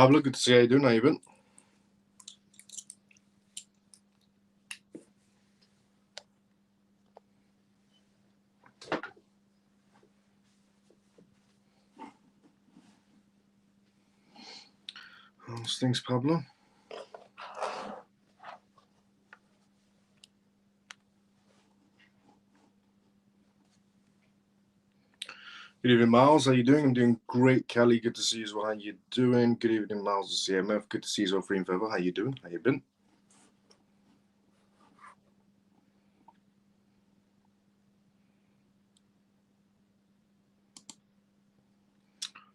Pablo, good to see you. How you doing? How you been? How's things, Pablo? Good evening, Miles. How you doing? I'm doing great, Kelly. Good to see you as well. How you doing? Good evening, Miles of CMF. Good to see you as well, Free and Forever. How you doing? How you been?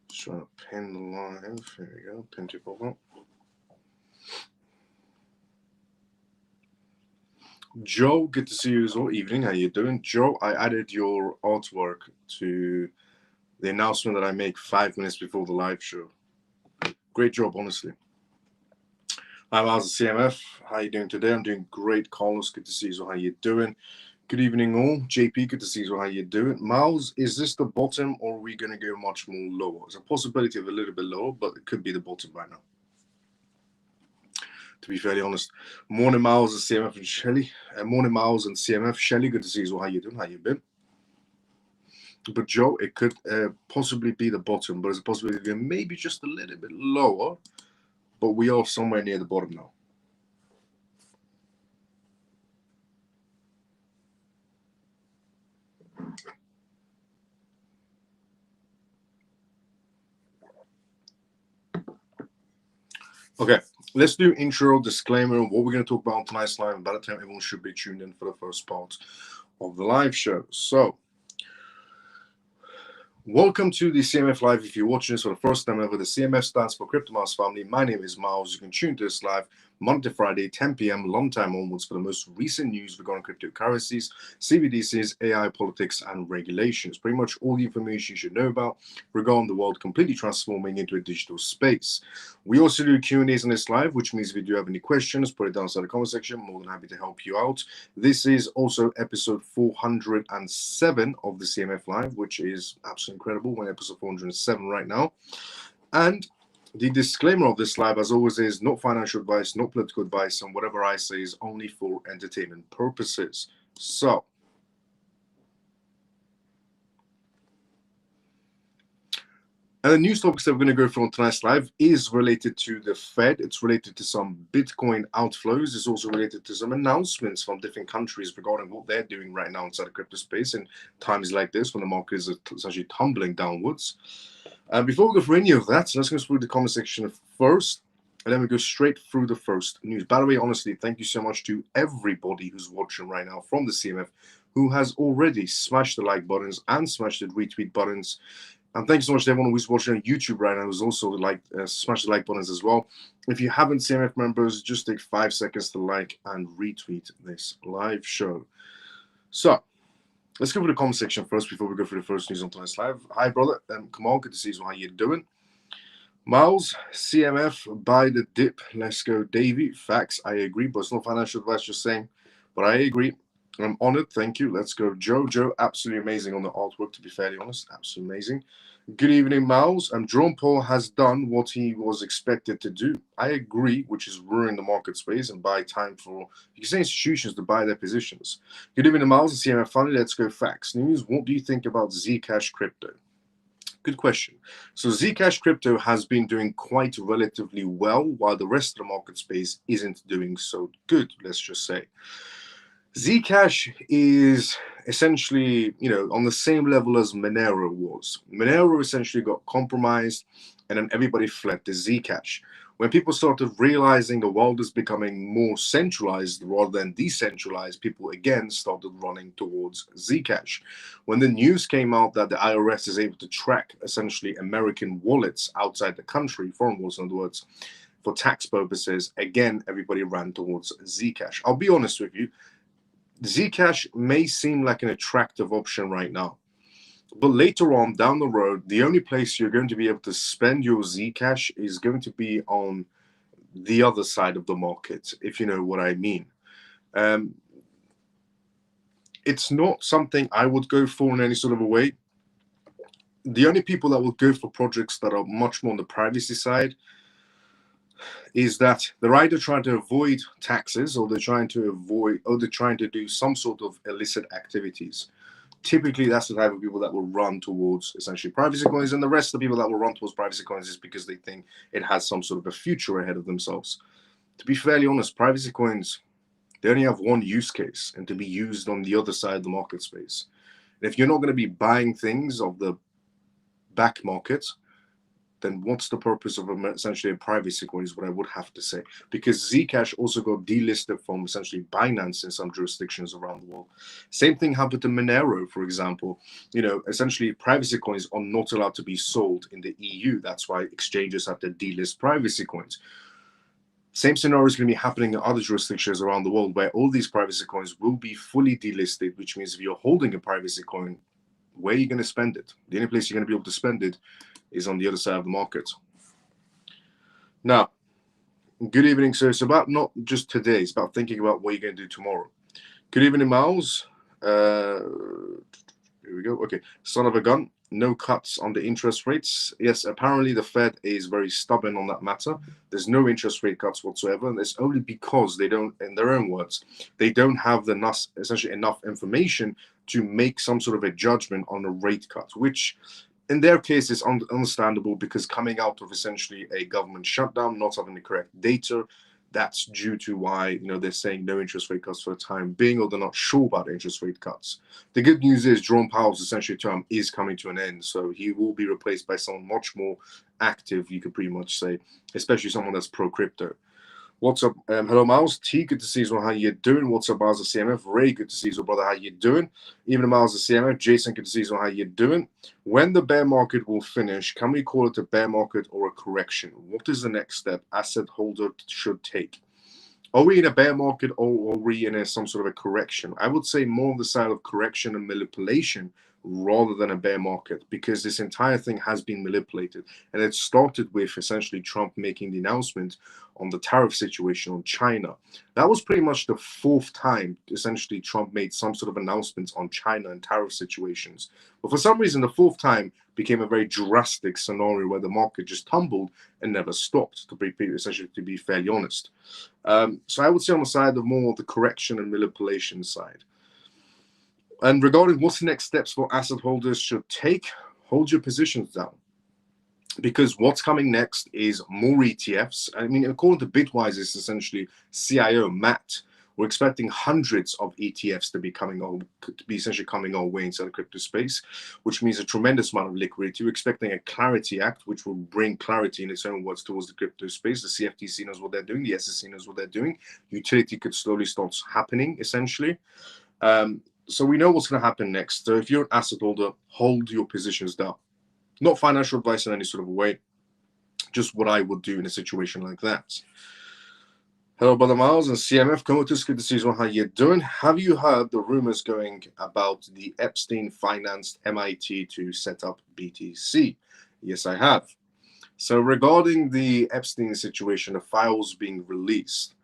Just trying to pin the live. Here we go. Pin to pop. Joe, good to see you as well. Evening. How you doing? Joe, I added your artwork to the announcement that I make 5 minutes before the live show. Great job, honestly. I'm Miles of CMF. How you doing today? I'm doing great, Carlos. Good to see you. So how you doing? Good evening, all. JP, good to see you. So how you doing? Miles, is this the bottom, or are we going to go much more lower? There's a possibility of a little bit lower, but it could be the bottom right now, to be fairly honest. Morning, Miles and CMF and Shelly. Morning, Miles and CMF. Shelly, good to see you. So how you doing? How you been? But Joe, it could possibly be the bottom, but there's a possibility of maybe just a little bit lower, but we are somewhere near the bottom now. Okay, let's do intro, disclaimer, what we're going to talk about on tonight's live. By the time everyone should be tuned in for the first part of the live show. So, welcome to the CMF Live. If you're watching this for the first time ever, the CMF stands for Crypto Miles Family. My name is Miles. You can tune to this live Monday to Friday, 10 p.m. long time onwards for the most recent news regarding cryptocurrencies, CBDCs, AI, politics, and regulations. Pretty much all the information you should know about regarding the world completely transforming into a digital space. We also do Q&As on this live, which means if you do have any questions, put it down inside the comment section. I'm more than happy to help you out. This is also episode 407 of the CMF Live, which is absolutely incredible. We're in episode 407 right now. And the disclaimer of this live, as always, is not financial advice, not political advice, and whatever I say is only for entertainment purposes. So, and the news topics that we're going to go through on tonight's live is related to the Fed. It's related to some Bitcoin outflows. It's also related to some announcements from different countries regarding what they're doing right now inside the crypto space in times like this when the market is essentially tumbling downwards. Before we go through any of that, let's go through the comment section first, and then we go straight through the first news. By the way, honestly, thank you so much to everybody who's watching right now from the CMF who has already smashed the like buttons and smashed the retweet buttons. And thanks so much to everyone who's watching on YouTube right now who's also smash the like buttons as well. If you haven't CMF members, just take 5 seconds to like and retweet this live show. So, let's go through the comment section first before we go through the first news on tonight's live. Hi, brother. Kamal, good to see you. How you doing? Miles, CMF, buy the dip. Let's go, Davey. Facts, I agree, but it's not financial advice, just saying. But I agree. I'm honored. Thank you. Let's go, Joe. Joe, absolutely amazing on the artwork, to be fairly honest. Absolutely amazing. Good evening, Miles. Jerome Powell has done what he was expected to do. I agree, which is ruining the market space and buy time for, you can say, institutions to buy their positions. Good evening, Miles. The CMF Funny. Let's go facts. News. What do you think about Zcash crypto? Good question. So Zcash crypto has been doing quite relatively well, while the rest of the market space isn't doing so good, let's just say. Zcash is essentially, on the same level as Monero was. Monero essentially got compromised, and then everybody fled to Zcash. When people started realizing the world is becoming more centralized rather than decentralized, people again started running towards Zcash. When the news came out that the IRS is able to track essentially American wallets outside the country, foreign wallets in other words, for tax purposes, again, everybody ran towards Zcash. I'll be honest with you, Zcash may seem like an attractive option right now, but later on down the road, the only place you're going to be able to spend your Zcash is going to be on the other side of the market, if you know what I mean. It's not something I would go for in any sort of a way. The only people that will go for projects that are much more on the privacy side is that they're either trying to avoid taxes, or they're trying to do some sort of illicit activities. Typically, that's the type of people that will run towards essentially privacy coins, and the rest of the people that will run towards privacy coins is because they think it has some sort of a future ahead of themselves. To be fairly honest, privacy coins, they only have one use case, and to be used on the other side of the market space. And if you're not going to be buying things of the back market, then what's the purpose of essentially a privacy coin is what I would have to say. Because Zcash also got delisted from essentially Binance in some jurisdictions around the world. Same thing happened to Monero, for example. Essentially privacy coins are not allowed to be sold in the EU. That's why exchanges have to delist privacy coins. Same scenario is going to be happening in other jurisdictions around the world, where all these privacy coins will be fully delisted, which means if you're holding a privacy coin, where are you going to spend it? The only place you're going to be able to spend it is on the other side of the market. Now, good evening, sir. It's about not just today, it's about thinking about what you're going to do tomorrow. Good evening, Miles. Here we go. Okay, son of a gun. No cuts on the interest rates. Yes, apparently the Fed is very stubborn on that matter. There's no interest rate cuts whatsoever, and it's only because they don't, in their own words, they don't have essentially enough information to make some sort of a judgment on a rate cut, which in their case is understandable, because coming out of essentially a government shutdown, not having the correct data, that's due to why they're saying no interest rate cuts for the time being, or they're not sure about interest rate cuts. The good news is Jerome Powell's essentially term is coming to an end, so he will be replaced by someone much more active, you could pretty much say, especially someone that's pro-crypto. What's up? Hello, Miles. T, good to see you. How you doing? What's up, Miles, the CMF? Ray, good to see you, brother. How you doing? Even Miles, the CMF. Jason, good to see you. How you doing? When the bear market will finish, can we call it a bear market or a correction? What is the next step asset holder should take? Are we in a bear market, or are we in some sort of a correction? I would say more on the side of correction and manipulation rather than a bear market, because this entire thing has been manipulated. And it started with essentially Trump making the announcement on the tariff situation on China. That was pretty much the fourth time essentially Trump made some sort of announcements on China and tariff situations. But for some reason, the fourth time became a very drastic scenario where the market just tumbled and never stopped, to be fairly honest. So I would say on the side of more of the correction and manipulation side. And regarding what's the next steps for asset holders should take, hold your positions down. Because what's coming next is more ETFs. I mean, according to Bitwise, it's essentially CIO Matt. We're expecting hundreds of ETFs to be essentially coming our way into the crypto space, which means a tremendous amount of liquidity. We're expecting a Clarity Act, which will bring clarity in its own words towards the crypto space. The CFTC knows what they're doing. The SEC knows what they're doing. Utility could slowly start happening, essentially. So we know what's going to happen next. So if you're an asset holder, hold your positions down. Not financial advice in any sort of way, just what I would do in a situation like that. Hello, Brother Miles and CMF. Comatose, good to see you. How you doing? Have you heard the rumors going about the Epstein financed MIT to set up BTC? Yes, I have. So regarding the Epstein situation, the files being released,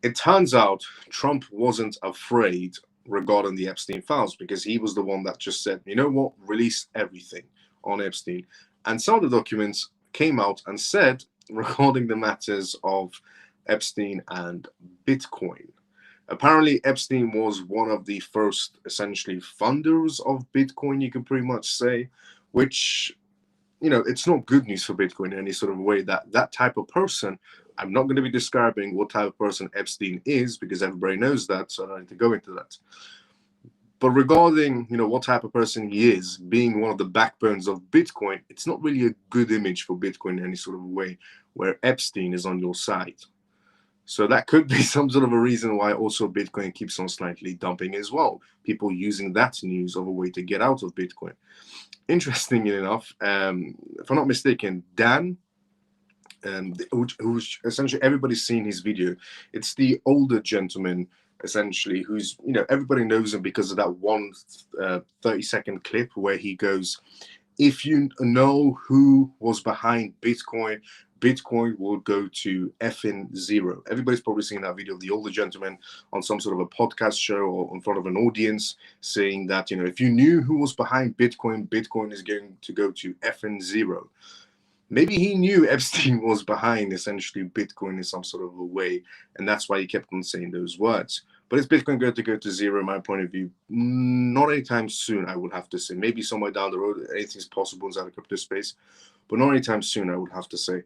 it turns out Trump wasn't afraid regarding the Epstein files, because he was the one that just said, you know what, release everything on Epstein. And some of the documents came out and said regarding the matters of Epstein and Bitcoin. Apparently, Epstein was one of the first essentially funders of Bitcoin, you can pretty much say, which, it's not good news for Bitcoin in any sort of way. That type of person, I'm not going to be describing what type of person Epstein is, because everybody knows that, so I don't need to go into that. But regarding, what type of person he is, being one of the backbones of Bitcoin, it's not really a good image for Bitcoin in any sort of way where Epstein is on your side. So that could be some sort of a reason why also Bitcoin keeps on slightly dumping as well. People using that news of a way to get out of Bitcoin. Interestingly enough, if I'm not mistaken, Dan, who's essentially everybody's seen his video. It's the older gentleman, essentially, who's, everybody knows him because of that one 30-second clip where he goes, if you know who was behind Bitcoin, Bitcoin will go to effing zero. Everybody's probably seen that video of the older gentleman on some sort of a podcast show or in front of an audience saying that, if you knew who was behind Bitcoin, Bitcoin is going to go to effing zero. Maybe he knew Epstein was behind essentially Bitcoin in some sort of a way, and that's why he kept on saying those words. But is Bitcoin going to go to zero? In my point of view, not anytime soon, I would have to say. Maybe somewhere down the road, anything's possible inside the crypto space, but not anytime soon, I would have to say.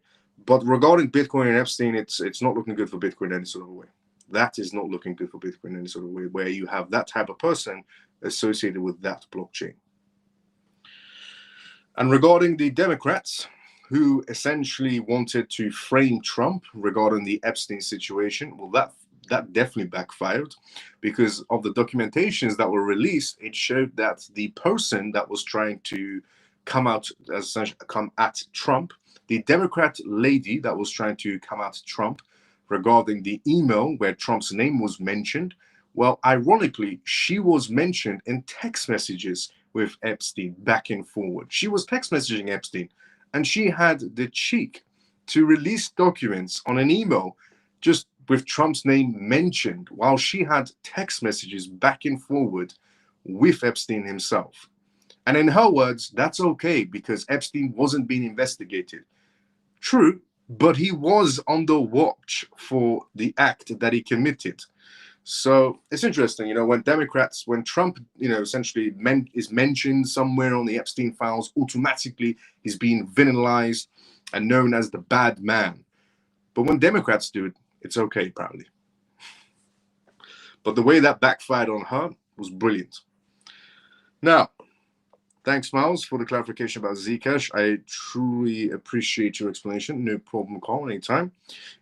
But regarding Bitcoin and Epstein, it's not looking good for Bitcoin in any sort of way. That is not looking good for Bitcoin in any sort of way, where you have that type of person associated with that blockchain. And regarding the Democrats, who essentially wanted to frame Trump regarding the Epstein situation, well, that definitely backfired, because of the documentations that were released. It showed that the person that was trying to come at Trump, the Democrat lady that was trying to come at Trump regarding the email where Trump's name was mentioned, well, ironically, she was mentioned in text messages with Epstein back and forward. She was text messaging Epstein, and she had the cheek to release documents on an email just with Trump's name mentioned, while she had text messages back and forward with Epstein himself. And in her words, that's okay because Epstein wasn't being investigated. True, but he was on the watch for the act that he committed. So it's interesting, when Trump, essentially is mentioned somewhere on the Epstein files, automatically he's being villainized and known as the bad man. But when Democrats do it, it's okay, apparently. But the way that backfired on her was brilliant. Now, thanks, Miles, for the clarification about Zcash. I truly appreciate your explanation. No problem, Carl, anytime.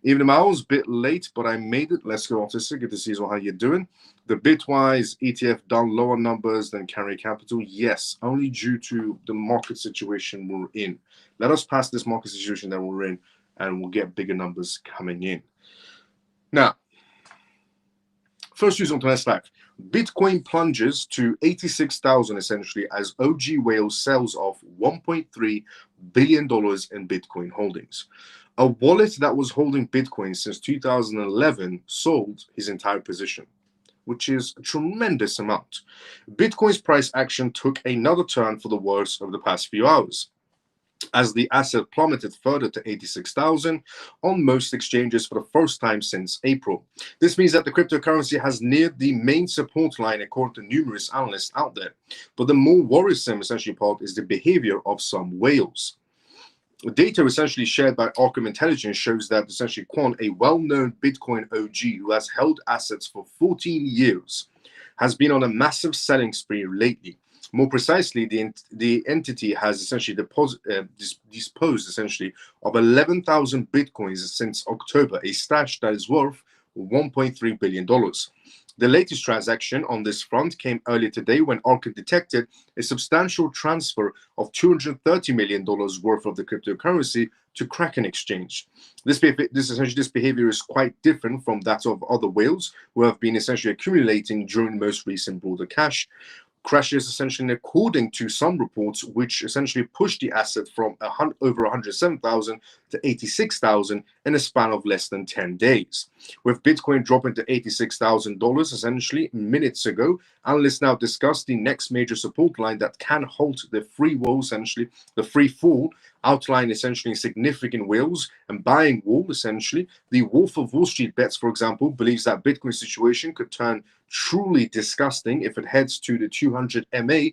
Even Miles, bit late, but I made it. Let's go, Autistic. Good to see you. How you doing? The Bitwise ETF done lower numbers than Carry Capital. Yes, only due to the market situation we're in. Let us pass this market situation that we're in, and we'll get bigger numbers coming in. Now, first news on tonight's live. Bitcoin plunges to 86,000 essentially as OG Wales sells off $1.3 billion in Bitcoin holdings. A wallet that was holding Bitcoin since 2011 sold his entire position, which is a tremendous amount. Bitcoin's price action took another turn for the worse over the past few hours, as the asset plummeted further to 86,000 on most exchanges for the first time since April. This means that the cryptocurrency has neared the main support line according to numerous analysts out there. But the more worrisome essentially part is the behavior of some whales. Data essentially shared by Arkham Intelligence shows that essentially Quan, a well-known Bitcoin OG who has held assets for 14 years, has been on a massive selling spree lately. More precisely, the entity has essentially disposed essentially of 11,000 bitcoins since October, a stash that is worth $1.3 billion. The latest transaction on this front came earlier today when Arkham detected a substantial transfer of $230 million worth of the cryptocurrency to Kraken Exchange. This behavior is quite different from that of other whales who have been essentially accumulating during the most recent broader crashes essentially, according to some reports, which essentially pushed the asset from over 107,000 to 86,000 in a span of less than 10 days. With Bitcoin dropping to $86,000 essentially minutes ago, analysts now discuss the next major support line that can halt the free wall, essentially the free fall, outline essentially significant whales and buying wall essentially. The Wolf of Wall Street bets, for example, believes that Bitcoin situation could turn truly disgusting if it heads to the 200 MA,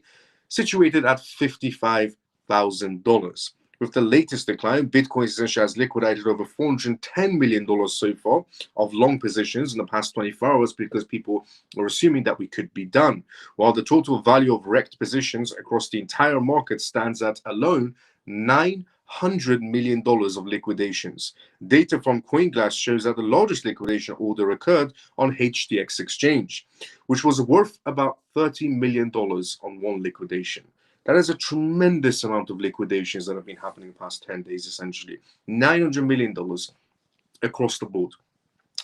situated at $55,000. With the latest decline, Bitcoin essentially has liquidated over $410 million so far of long positions in the past 24 hours because people are assuming that we could be done, while the total value of wrecked positions across the entire market stands at alone $900 million of liquidations. Data from CoinGlass shows that the largest liquidation order occurred on HTX Exchange, which was worth about $30 million on one liquidation. That is a tremendous amount of liquidations that have been happening in the past 10 days, essentially. $900 million across the board.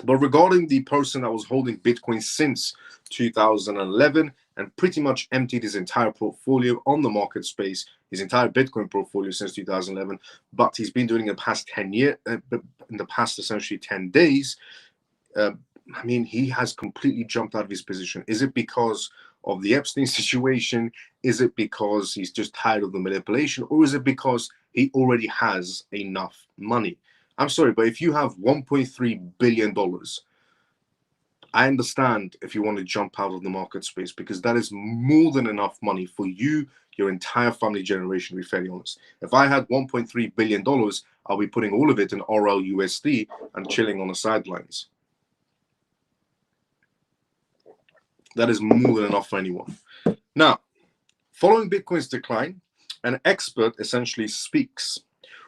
But regarding the person that was holding Bitcoin since 2011 and pretty much emptied his entire portfolio on the market space, his entire Bitcoin portfolio since 2011, but he's been doing it in the past 10 years, in the past essentially 10 days, he has completely jumped out of his position. Is it because of the Epstein situation? Is it because he's just tired of the manipulation, or is it because he already has enough money? I'm sorry, but if you have $1.3 billion, I understand if you want to jump out of the market space, because that is more than enough money for you, your entire family generation, to be fairly honest. If I had $1.3 billion, I'll be putting all of it in RLUSD and chilling on the sidelines. That is more than enough for anyone. Now, following Bitcoin's decline, an expert essentially speaks.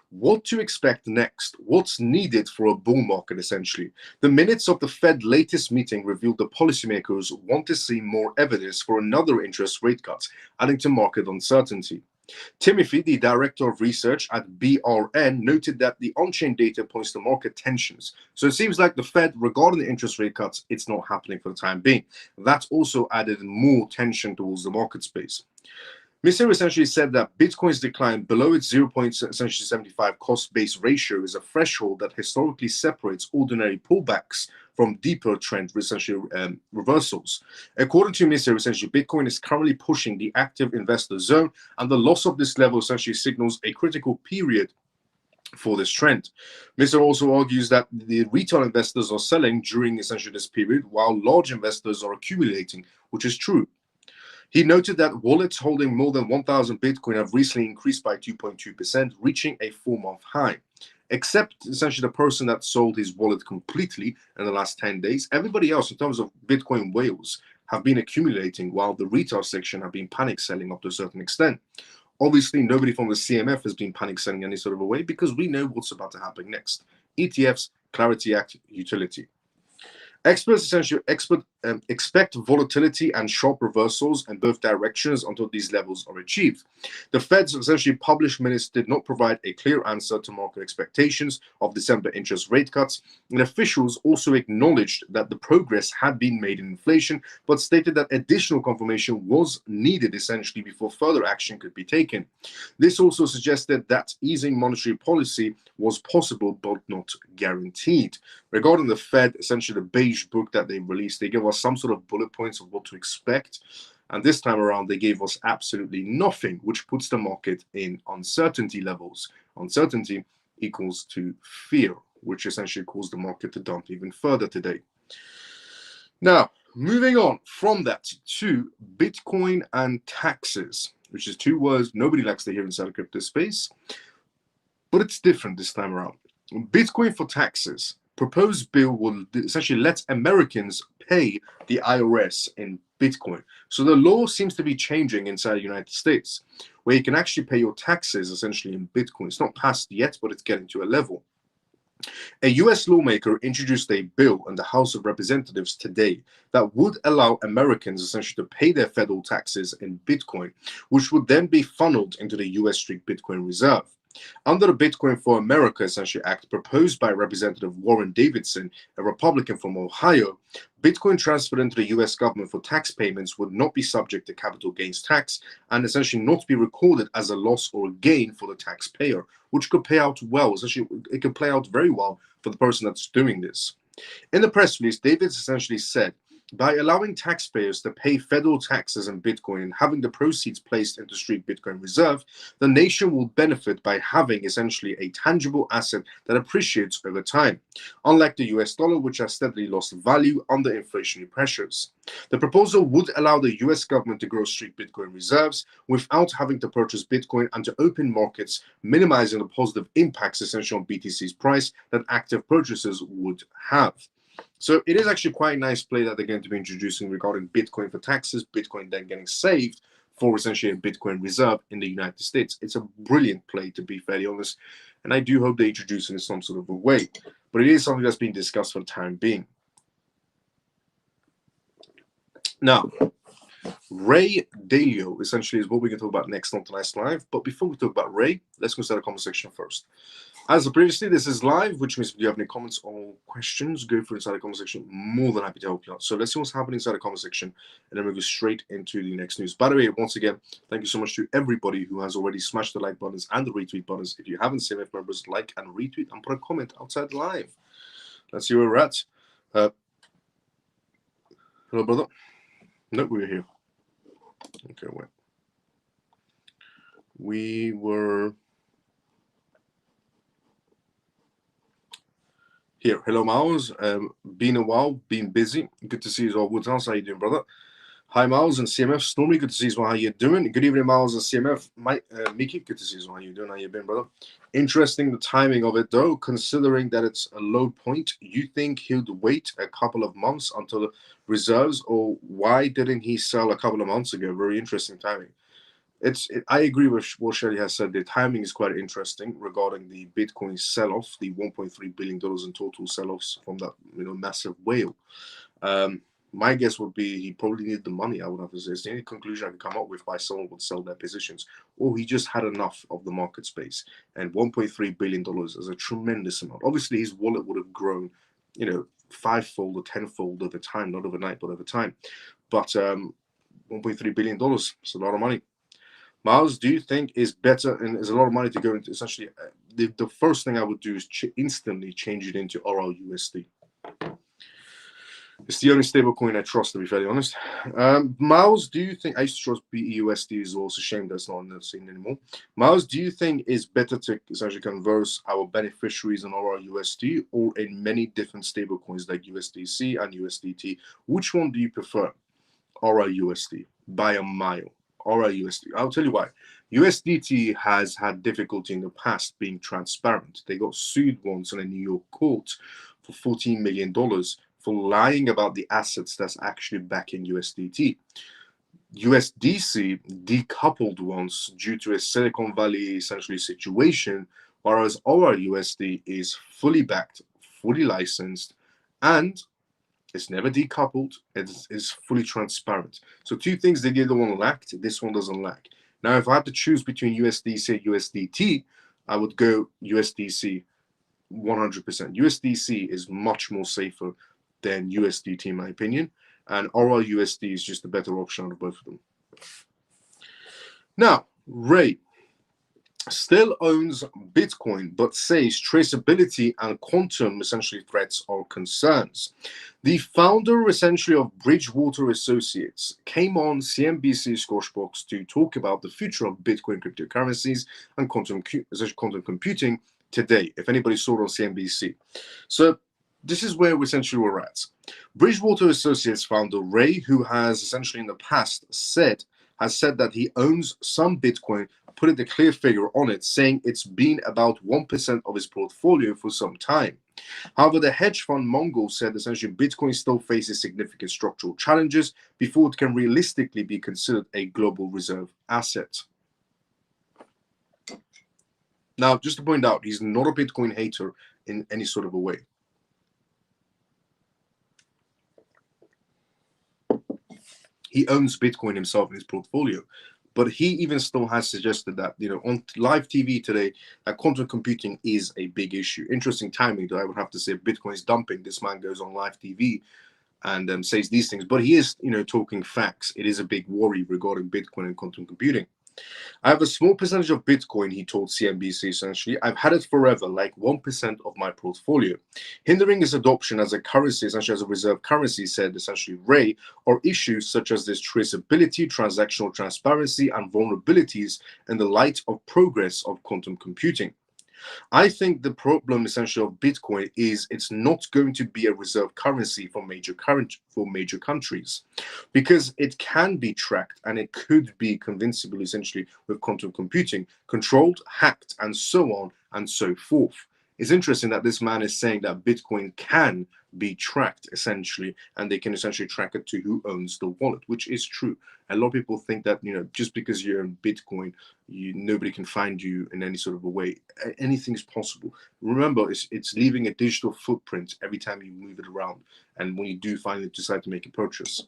What to expect next? What's needed for a bull market, essentially? The minutes of the Fed latest meeting revealed the policymakers want to see more evidence for another interest rate cut, adding to market uncertainty. Timothy, the director of research at BRN, noted that the on-chain data points to market tensions. So it seems like the Fed, regarding the interest rate cuts, it's not happening for the time being. That's also added more tension towards the market space. Mr. essentially said that Bitcoin's decline below its 0.75 cost-based ratio is a threshold that historically separates ordinary pullbacks from deeper trend reversals. According to Mr. essentially, Bitcoin is currently pushing the active investor zone, and the loss of this level essentially signals a critical period for this trend. Mr. also argues that the retail investors are selling during essentially this period, while large investors are accumulating, which is true. He noted that wallets holding more than 1,000 Bitcoin have recently increased by 2.2%, reaching a 4-month high. Except essentially the person that sold his wallet completely in the last 10 days, everybody else in terms of Bitcoin whales have been accumulating, while the retail section have been panic selling up to a certain extent. Obviously, nobody from the CMF has been panic selling any sort of a way, because we know what's about to happen next. ETFs, Clarity Act, utility. Experts essentially expect volatility and sharp reversals in both directions until these levels are achieved. The Fed's essentially published minutes did not provide a clear answer to market expectations of December interest rate cuts, and officials also acknowledged that the progress had been made in inflation, but stated that additional confirmation was needed essentially before further action could be taken. This also suggested that easing monetary policy was possible but not guaranteed. Regarding the Fed, essentially the beige book that they released, they give us some sort of bullet points of what to expect. And this time around, they gave us absolutely nothing, which puts the market in uncertainty levels. Uncertainty equals to fear, which essentially caused the market to dump even further today. Now, moving on from that to Bitcoin and taxes, which is two words nobody likes to hear inside the crypto space, but it's different this time around. Bitcoin for taxes. Proposed bill will essentially let Americans pay the IRS in Bitcoin. So the law seems to be changing inside the United States, where you can actually pay your taxes essentially in Bitcoin. It's not passed yet, but it's getting to a level. A US lawmaker introduced a bill in the House of Representatives today that would allow Americans essentially to pay their federal taxes in Bitcoin, which would then be funneled into the US Street Bitcoin Reserve. Under the Bitcoin for America essentially act proposed by Representative Warren Davidson, a Republican from Ohio, Bitcoin transferred into the US government for tax payments would not be subject to capital gains tax and essentially not be recorded as a loss or a gain for the taxpayer, which could pay out well. Essentially, it could play out very well for the person that's doing this. In the press release, Davis essentially said, by allowing taxpayers to pay federal taxes in Bitcoin and having the proceeds placed into Street Bitcoin Reserve, the nation will benefit by having essentially a tangible asset that appreciates over time, unlike the US dollar, which has steadily lost value under inflationary pressures. The proposal would allow the US government to grow Street Bitcoin reserves without having to purchase Bitcoin and to open markets, minimizing the positive impacts essentially on BTC's price that active purchasers would have. So it is actually quite a nice play that they're going to be introducing regarding Bitcoin for taxes, Bitcoin then getting saved for essentially a Bitcoin reserve in the United States. It's a brilliant play, to be fairly honest, and I do hope they introduce it in some sort of a way. But it is something that's being discussed for the time being. Now, Ray Dalio essentially is what we're going to talk about next on tonight's live. But before we talk about Ray, let's go start the comment section first. As previously, this is live, which means if you have any comments or questions, go for inside the comment section. More than happy to help you out. So let's see what's happening inside the comment section, and then we'll go straight into the next news. By the way, once again, thank you so much to everybody who has already smashed the like buttons and the retweet buttons. If you haven't CMF members, like and retweet and put a comment outside live. Let's see where we're at. Hello, brother. No, we're here. Okay, wait. We were here. Hello, Miles. Been a while, been busy. Good to see you as well. Woodhouse, how you doing, brother? Hi, Miles and CMF. Stormy, good to see you as well. How you doing? Good evening, Miles and CMF. Mickey, good to see you as well. How you doing? How you been, brother? Interesting the timing of it, though, considering that it's a low point. You think he'll wait a couple of months until the reserves, or why didn't he sell a couple of months ago? Very interesting timing. I agree with what Shelly has said. The timing is quite interesting regarding the Bitcoin sell-off, the $1.3 billion in total sell-offs from that massive whale. My guess would be he probably needed the money. I would have to say it's the only conclusion I can come up with why someone would sell their positions, or he just had enough of the market space. And $1.3 billion is a tremendous amount. Obviously, his wallet would have grown, fivefold or tenfold over time, not overnight, but over time. But $1.3 billion, it's a lot of money. Miles, do you think is better, and is a lot of money to go into? Essentially, the first thing I would do is instantly change it into RLUSD. It's the only stable coin I trust, to be fairly honest. Miles, do you think I used to trust BEUSD? Is also a shame that's not in the scene anymore. Miles, do you think it's better to essentially converse our beneficiaries in RLUSD or in many different stable coins like USDC and USDT? Which one do you prefer? RLUSD by a mile. RLUSD. I'll tell you why. USDT has had difficulty in the past being transparent. They got sued once in a New York court for $14 million for lying about the assets that's actually backing USDT. USDC decoupled once due to a Silicon Valley essentially situation, whereas RLUSD is fully backed, fully licensed, and it's never decoupled. It's fully transparent. So two things the other one lacked, this one doesn't lack. Now, if I had to choose between USDC and USDT, I would go USDC 100%. USDC is much more safer than USDT, in my opinion. And RLUSD is just a better option out of both of them. Now, Ray still owns Bitcoin, but says traceability and quantum essentially threats are concerns. The founder essentially of Bridgewater Associates came on CNBC Squawkbox to talk about the future of Bitcoin cryptocurrencies and quantum computing today, if anybody saw it on CNBC. So this is where essentially we're at. Bridgewater Associates founder Ray, who has essentially in the past has said that he owns some Bitcoin, put a clear figure on it, saying it's been about 1% of his portfolio for some time. However, the hedge fund Mongol said essentially Bitcoin still faces significant structural challenges before it can realistically be considered a global reserve asset. Now, just to point out, he's not a Bitcoin hater in any sort of a way. He owns Bitcoin himself in his portfolio, but he even still has suggested that, on live TV today, that quantum computing is a big issue. Interesting timing, though, I would have to say. Bitcoin is dumping. This man goes on live TV and says these things, but he is, talking facts. It is a big worry regarding Bitcoin and quantum computing. I have a small percentage of Bitcoin, he told CNBC essentially. I've had it forever, like 1% of my portfolio. Hindering its adoption as a currency, essentially as a reserve currency, said essentially Ray, are issues such as this traceability, transactional transparency, and vulnerabilities in the light of progress of quantum computing. I think the problem essentially of Bitcoin is it's not going to be a reserve currency for major countries, because it can be tracked and it could be convincible essentially with quantum computing, controlled, hacked, and so on and so forth. It's interesting that this man is saying that Bitcoin can be tracked essentially, and they can essentially track it to who owns the wallet, which is true. A lot of people think that just because you're in Bitcoin, nobody can find you in any sort of a way. Anything's possible. Remember, it's leaving a digital footprint every time you move it around, and when you do finally decide to make a purchase.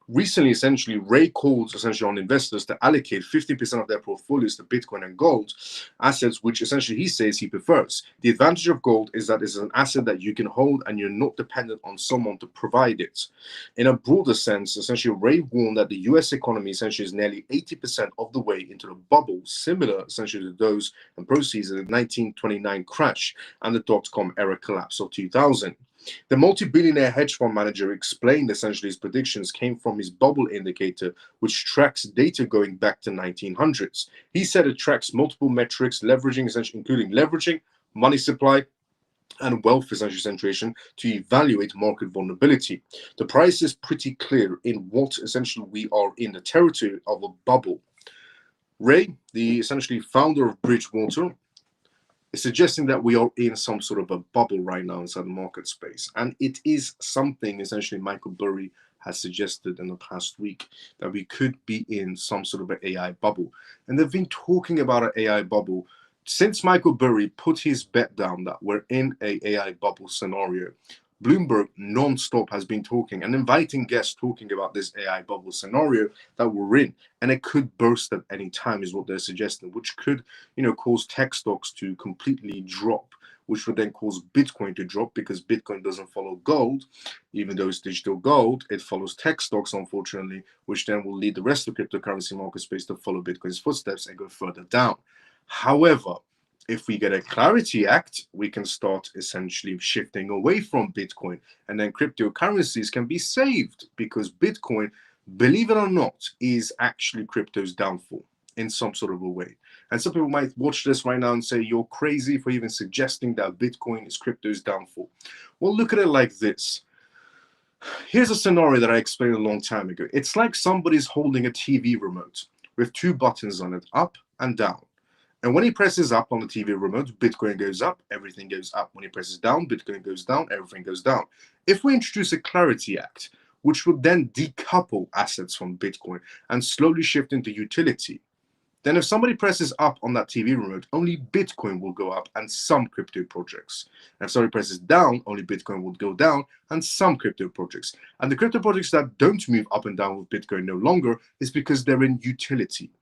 Recently, essentially, Ray called essentially on investors to allocate 50% of their portfolios to Bitcoin and gold assets, which essentially he says he prefers. The advantage of gold is that it's an asset that you can hold and you're not dependent on someone to provide it. In a broader sense, essentially, Ray warned that the US economy essentially is nearly 80% of the way into the bubble, similar essentially to those and proceeds of the 1929 crash and the dot-com era collapse of 2000. The multi-billionaire hedge fund manager explained essentially his predictions came from his bubble indicator, which tracks data going back to 1900s. He said it tracks multiple metrics, leveraging essentially including leveraging, money supply, and wealth essentially centration to evaluate market vulnerability. The price is pretty clear in what essentially we are in the territory of a bubble. Ray, the essentially founder of Bridgewater, is suggesting that we are in some sort of a bubble right now inside the market space. And it is something essentially Michael Burry has suggested in the past week, that we could be in some sort of an AI bubble. And they've been talking about an AI bubble since Michael Burry put his bet down that we're in a AI bubble scenario. Bloomberg non-stop has been talking and inviting guests talking about this AI bubble scenario that we're in, and it could burst at any time is what they're suggesting, which could, cause tech stocks to completely drop, which would then cause Bitcoin to drop, because Bitcoin doesn't follow gold. Even though it's digital gold, it follows tech stocks, unfortunately, which then will lead the rest of the cryptocurrency market space to follow Bitcoin's footsteps and go further down. However, if we get a Clarity Act, we can start essentially shifting away from Bitcoin, and then cryptocurrencies can be saved, because Bitcoin, believe it or not, is actually crypto's downfall in some sort of a way. And some people might watch this right now and say, you're crazy for even suggesting that Bitcoin is crypto's downfall. Well, look at it like this. Here's a scenario that I explained a long time ago. It's like somebody's holding a TV remote with two buttons on it, up and down. And when he presses up on the TV remote, Bitcoin goes up, everything goes up. When he presses down, Bitcoin goes down, everything goes down. If we introduce a Clarity Act, which would then decouple assets from Bitcoin and slowly shift into utility, then if somebody presses up on that TV remote, only Bitcoin will go up and some crypto projects. And if somebody presses down, only Bitcoin will go down and some crypto projects. And the crypto projects that don't move up and down with Bitcoin no longer is because they're in utility.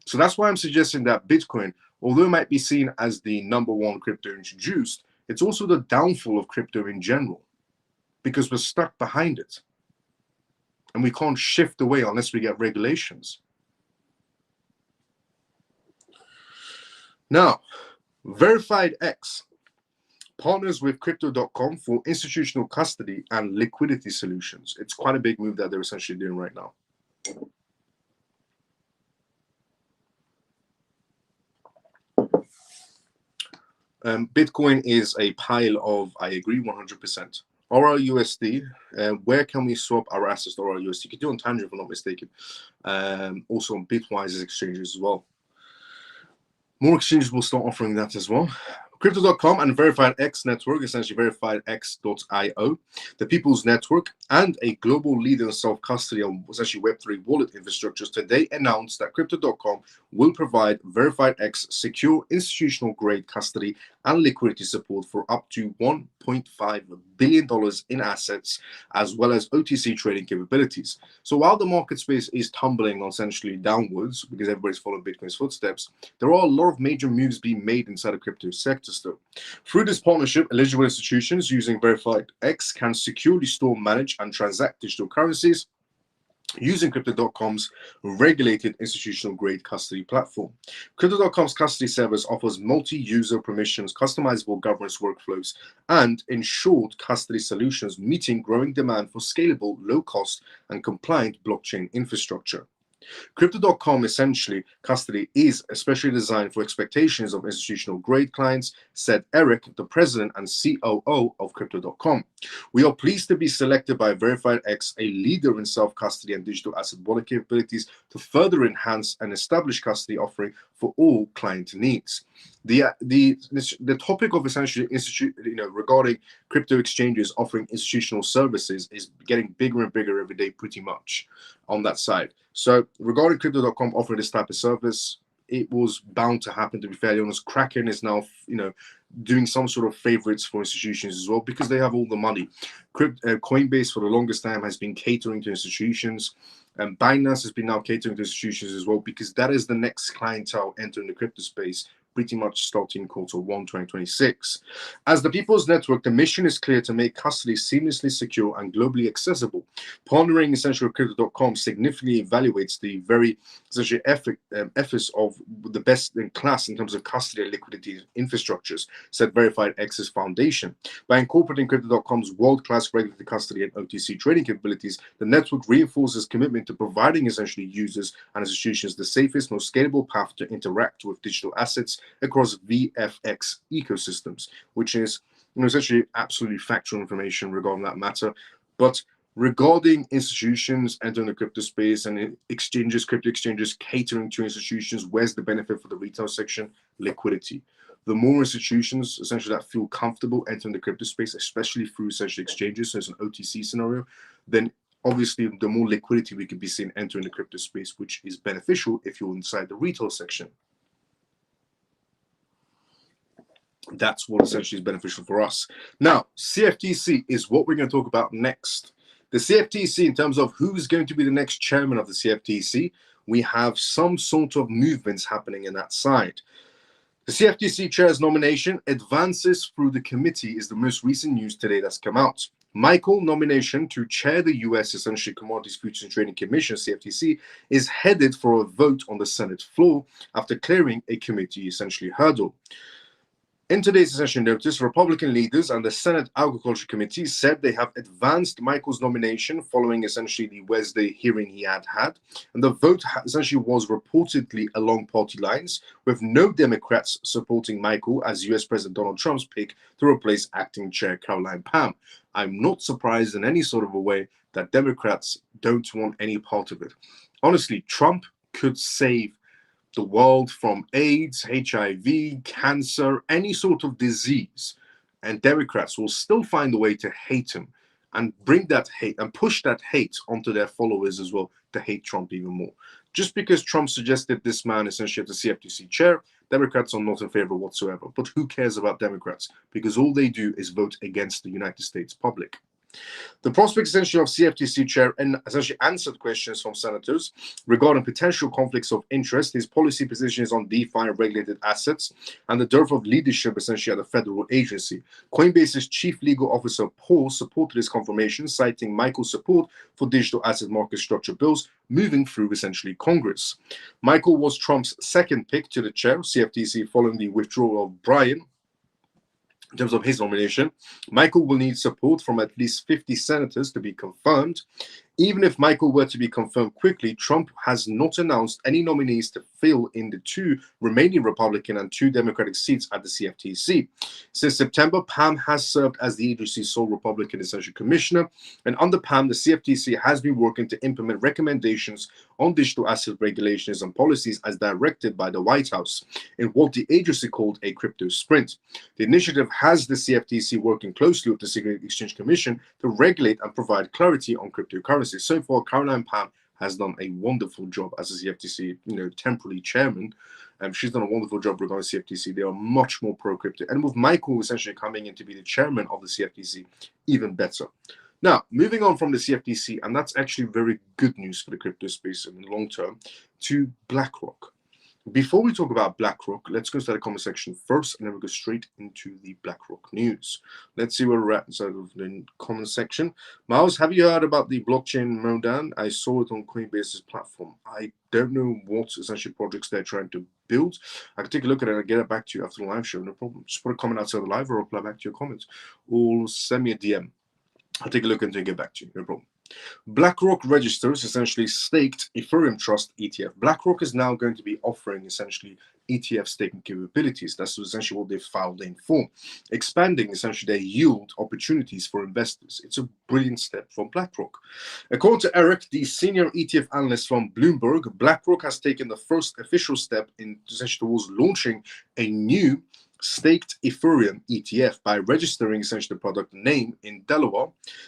So that's why I'm suggesting that Bitcoin, although it might be seen as the #1 crypto introduced, it's also the downfall of crypto in general, because we're stuck behind it. And we can't shift away unless we get regulations. Now, Verified X partners with Crypto.com for institutional custody and liquidity solutions. It's quite a big move that they're essentially doing right now. Bitcoin is a pile of, I agree 100%. RLUSD, where can we swap our assets to RLUSD? You can do on Tangent, if I'm not mistaken. Also on Bitwise's exchanges as well. More exchanges will start offering that as well. Crypto.com and Verified X Network, essentially verifiedx.io, the People's Network, and a global leader in self-custody on essentially Web3 wallet infrastructures, today announced that Crypto.com will provide Verified X secure institutional-grade custody and liquidity support for up to $1.5 billion in assets, as well as OTC trading capabilities. So while the market space is tumbling essentially downwards, because everybody's following Bitcoin's footsteps, there are a lot of major moves being made inside the crypto sector still. Through this partnership, eligible institutions using Verified X can securely store, manage, and transact digital currencies using Crypto.com's regulated institutional-grade custody platform. Crypto.com's custody service offers multi-user permissions, customizable governance workflows, and ensured custody solutions, meeting growing demand for scalable, low-cost, and compliant blockchain infrastructure. Crypto.com essentially custody is especially designed for expectations of institutional grade clients, said Eric, the president and COO of Crypto.com. We are pleased to be selected by Verified X, a leader in self-custody and digital asset wallet capabilities, to further enhance and establish custody offering for all client needs. The topic of essentially regarding crypto exchanges offering institutional services is getting bigger and bigger every day, pretty much on that side. So regarding Crypto.com offering this type of service, it was bound to happen, to be fairly honest. Kraken is now, doing some sort of favorites for institutions as well, because they have all the money. Coinbase for the longest time has been catering to institutions, and Binance has been now catering to institutions as well, because that is the next clientele entering the crypto space, pretty much starting Q1 2026. As the People's Network, the mission is clear to make custody seamlessly secure and globally accessible. Partnering essentially with Crypto.com significantly evaluates the very essentially efforts of the best in class in terms of custody and liquidity infrastructures, said Verified X's Foundation. By incorporating Crypto.com's world-class regulated custody and OTC trading capabilities, the network reinforces commitment to providing essentially users and institutions the safest, most scalable path to interact with digital assets across VFX ecosystems, which is essentially absolutely factual information regarding that matter. But regarding institutions entering the crypto space and exchanges, crypto exchanges catering to institutions, where's the benefit for the retail section? Liquidity. The more institutions essentially that feel comfortable entering the crypto space, especially through essentially exchanges, so it's an OTC scenario, then obviously the more liquidity we could be seen entering the crypto space, which is beneficial if you're inside the retail section. That's what essentially is beneficial for us. Now, CFTC is what we're going to talk about next. The CFTC, in terms of who is going to be the next chairman of the CFTC, we have some sort of movements happening in that side. The CFTC chair's nomination advances through the committee is the most recent news today that's come out. Michael's nomination to chair the U.S. essentially Commodities Futures and Trading Commission, CFTC, is headed for a vote on the Senate floor after clearing a committee essentially hurdle. In today's essential notice, Republican leaders and the Senate Agriculture Committee said they have advanced Michael's nomination following essentially the Wednesday hearing he had. And the vote essentially was reportedly along party lines, with no Democrats supporting Michael as US President Donald Trump's pick to replace acting chair Caroline Pham. I'm not surprised in any sort of a way that Democrats don't want any part of it. Honestly, Trump could save the world from AIDS, HIV, cancer, any sort of disease, and Democrats will still find a way to hate him and bring that hate and push that hate onto their followers as well to hate Trump even more. Just because Trump suggested this man essentially at the CFTC chair, Democrats are not in favor whatsoever. But who cares about Democrats? Because all they do is vote against the United States public. The prospect essentially of CFTC chair and essentially answered questions from senators regarding potential conflicts of interest, his policy positions on DeFi and regulated assets, and the dearth of leadership essentially at a federal agency. Coinbase's chief legal officer, Paul, supported his confirmation, citing Michael's support for digital asset market structure bills moving through essentially Congress. Michael was Trump's second pick to the chair of CFTC following the withdrawal of Brian. In terms of his nomination, Michael will need support from at least 50 senators to be confirmed. Even if Michael were to be confirmed quickly, Trump has not announced any nominees to fill in the 2 remaining Republican and 2 Democratic seats at the CFTC. Since September, Pham has served as the agency's sole Republican essential commissioner, and under Pham, the CFTC has been working to implement recommendations on digital asset regulations and policies as directed by the White House in what the agency called a crypto sprint. The initiative has the CFTC working closely with the Securities Exchange Commission to regulate and provide clarity on cryptocurrency. So far, Caroline Pham has done a wonderful job as a CFTC, temporary chairman. She's done a wonderful job regarding CFTC. They are much more pro-crypto. And with Michael essentially coming in to be the chairman of the CFTC, even better. Now, moving on from the CFTC, and that's actually very good news for the crypto space in the long term, to BlackRock. Before we talk about BlackRock, let's go to the comment section first, and then we'll go straight into the BlackRock news. Let's see where we're at inside of the comment section. Miles, have you heard about the blockchain Modan? I saw it on Coinbase's platform. I don't know what essentially projects they're trying to build. I can take a look at it and get it back to you after the live show, no problem. Just put a comment outside the live or reply back to your comments. Or send me a DM. I'll take a look into it and get back to you, no problem. BlackRock registers essentially staked Ethereum Trust ETF. BlackRock is now going to be offering essentially ETF staking capabilities. That's essentially what they've filed in for, expanding essentially their yield opportunities for investors. It's a brilliant step from BlackRock. According to Eric, the senior ETF analyst from Bloomberg, BlackRock has taken the first official step in essentially towards launching a new staked Ethereum ETF by registering essentially the product name in Delaware.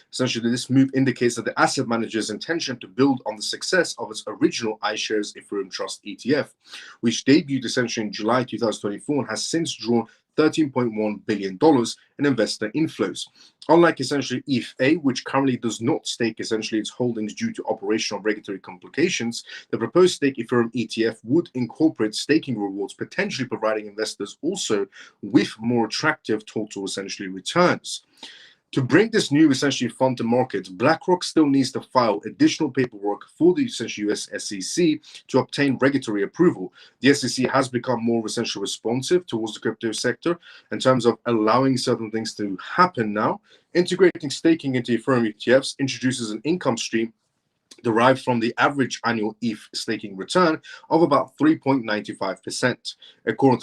Essentially, this move indicates that the asset manager's intention to build on the success of its original iShares Ethereum Trust ETF, which debuted essentially in July 2024 and has since drawn $13.1 billion in investor inflows. Unlike essentially ETH, which currently does not stake essentially its holdings due to operational regulatory complications, the proposed stake Ethereum ETF would incorporate staking rewards, potentially providing investors also with more attractive total essentially returns. To bring this new essentially fund to market, BlackRock still needs to file additional paperwork for the essentially US SEC to obtain regulatory approval. The SEC has become more essentially responsive towards the crypto sector in terms of allowing certain things to happen now. Integrating staking into Ethereum ETFs introduces an income stream derived from the average annual ETH staking return of about 3.95%. According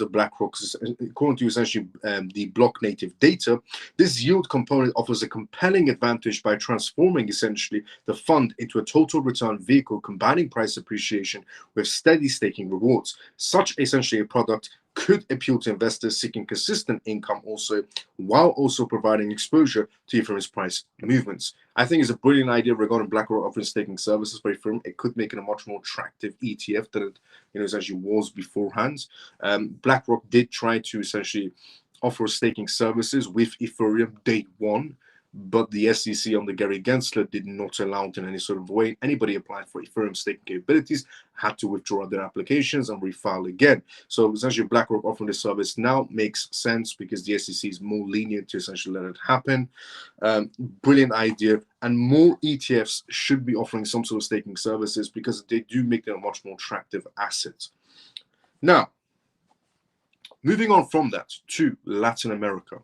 to essentially the block native data, this yield component offers a compelling advantage by transforming essentially the fund into a total return vehicle, combining price appreciation with steady staking rewards. Such essentially a product could appeal to investors seeking consistent income also, while also providing exposure to Ethereum's price movements. I think it's a brilliant idea regarding BlackRock offering staking services for Ethereum. It could make it a much more attractive ETF than it essentially was beforehand. BlackRock did try to essentially offer staking services with Ethereum day one, but the SEC under Gary Gensler did not allow it in any sort of way. Anybody applied for Ethereum staking capabilities had to withdraw their applications and refile again. So essentially BlackRock offering this service now makes sense because the SEC is more lenient to essentially let it happen. Brilliant idea. And more ETFs should be offering some sort of staking services because they do make them a much more attractive asset. Now, moving on from that to Latin America.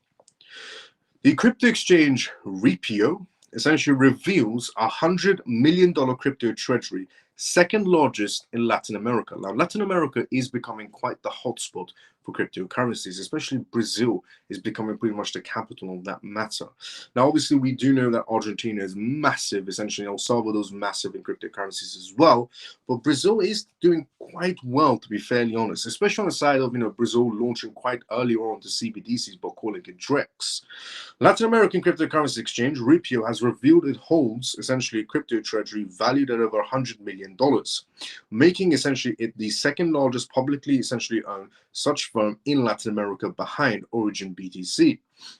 The crypto exchange Ripio essentially reveals a $100 million crypto treasury, second largest in Latin America. Now, Latin America is becoming quite the hotspot for cryptocurrencies, especially Brazil is becoming pretty much the capital of that matter. Now, obviously, we do know that Argentina is massive, essentially El Salvador is massive in cryptocurrencies as well, but Brazil is doing quite well, to be fairly honest, especially on the side of, Brazil launching quite early on to CBDCs, but calling it DREX. Latin American cryptocurrency exchange Ripio has revealed it holds essentially a crypto treasury valued at over $100 million, making essentially it the second largest publicly essentially owned such firm in Latin America behind Origin BTC.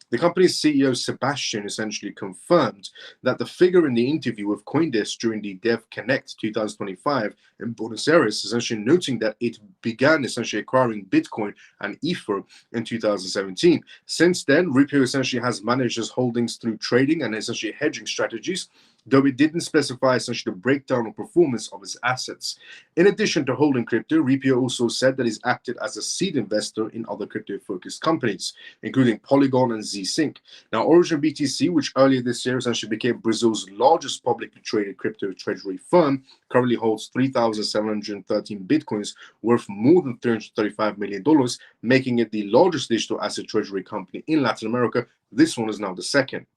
The company's CEO Sebastian essentially confirmed that the figure in the interview with CoinDesk during the Dev Connect 2025 in Buenos Aires, essentially noting that it began essentially acquiring Bitcoin and Ether in 2017. Since then, Ripio essentially has managed its holdings through trading and essentially hedging strategies, though it didn't specify essentially the breakdown or performance of its assets. In addition to holding crypto, Ripio also said that he's acted as a seed investor in other crypto-focused companies, including Polygon and Z-Sync. Now, Origin BTC, which earlier this year essentially became Brazil's largest publicly traded crypto treasury firm, currently holds 3,713 Bitcoins worth more than $335 million, making it the largest digital asset treasury company in Latin America. This one is now the second.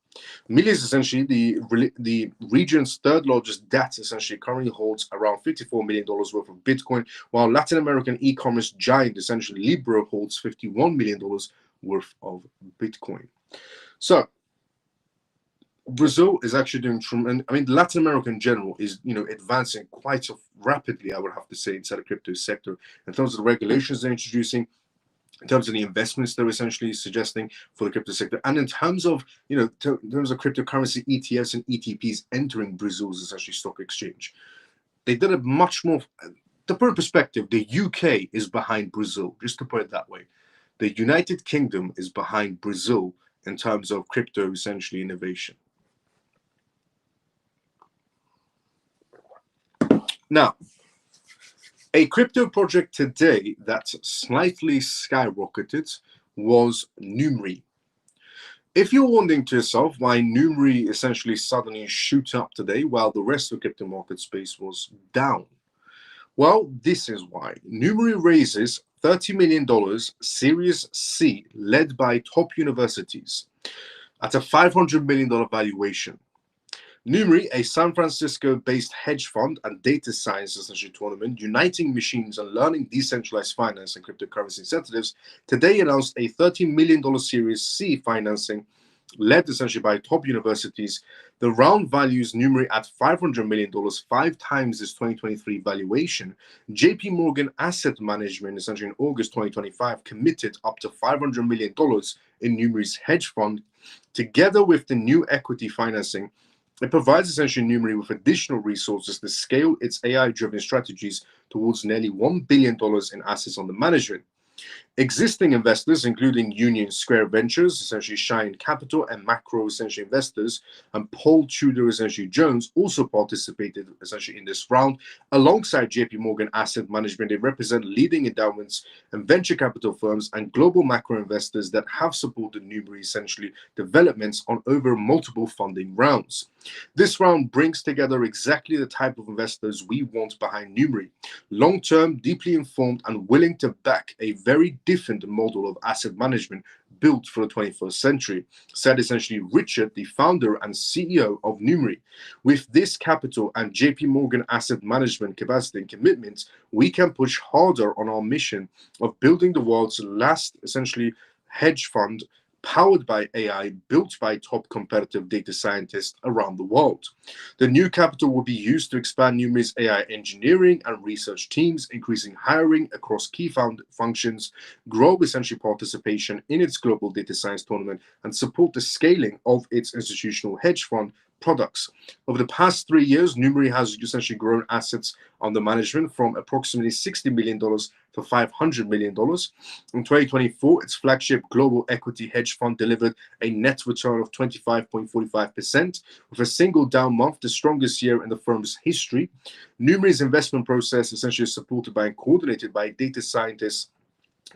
Millie is essentially the region's third largest debt, essentially currently holds around $54 million worth of Bitcoin, while Latin American e-commerce giant, essentially Libra, holds $51 million worth of Bitcoin. So Brazil is actually doing tremendous. I mean, Latin America in general is, advancing quite rapidly, I would have to say, inside the crypto sector in terms of the regulations they're introducing, in terms of the investments they're essentially suggesting for the crypto sector, and in terms of, in terms of cryptocurrency ETFs and ETPs entering Brazil's essentially stock exchange. They did it much more. To put in perspective, the UK is behind Brazil, just to put it that way. The United Kingdom is behind Brazil in terms of crypto essentially innovation. Now, a crypto project today that slightly skyrocketed was Numeri. If you're wondering to yourself why Numeri essentially suddenly shoot up today while the rest of the crypto market space was down, well, this is why. Numeri raises $30 million Series C led by top universities at a $500 million valuation. Numeri, a San Francisco-based hedge fund and data science essentially tournament uniting machines and learning decentralized finance and cryptocurrency incentives, today announced a $30 million Series C financing led essentially by top universities. The round values Numeri at $500 million, 5 times its 2023 valuation. JP Morgan Asset Management, essentially in August 2025, committed up to $500 million in Numeri's hedge fund. Together with the new equity financing, it provides essentially Numeri with additional resources to scale its AI-driven strategies towards nearly $1 billion in assets under management. Existing investors, including Union Square Ventures, essentially Shine Capital, and Macro essentially investors, and Paul Tudor essentially Jones, also participated essentially in this round. Alongside JP Morgan Asset Management, they represent leading endowments and venture capital firms and global macro investors that have supported Numeri essentially developments on over multiple funding rounds. This round brings together exactly the type of investors we want behind Numeri: long-term, deeply informed, and willing to back a very different model of asset management built for the 21st century, said essentially Richard, the founder and CEO of Numeri. With this capital and JP Morgan Asset Management capacity and commitment, we can push harder on our mission of building the world's last essentially hedge fund powered by AI, built by top competitive data scientists around the world. The new capital will be used to expand Numeri's AI engineering and research teams, increasing hiring across key functions, grow essentially participation in its global data science tournament, and support the scaling of its institutional hedge fund products. Over the past 3 years, Numeri has essentially grown assets under management from approximately $60 million to $500 million. In 2024, its flagship global equity hedge fund delivered a net return of 25.45%, with a single down month, the strongest year in the firm's history. Numeri's investment process essentially is supported by and coordinated by data scientists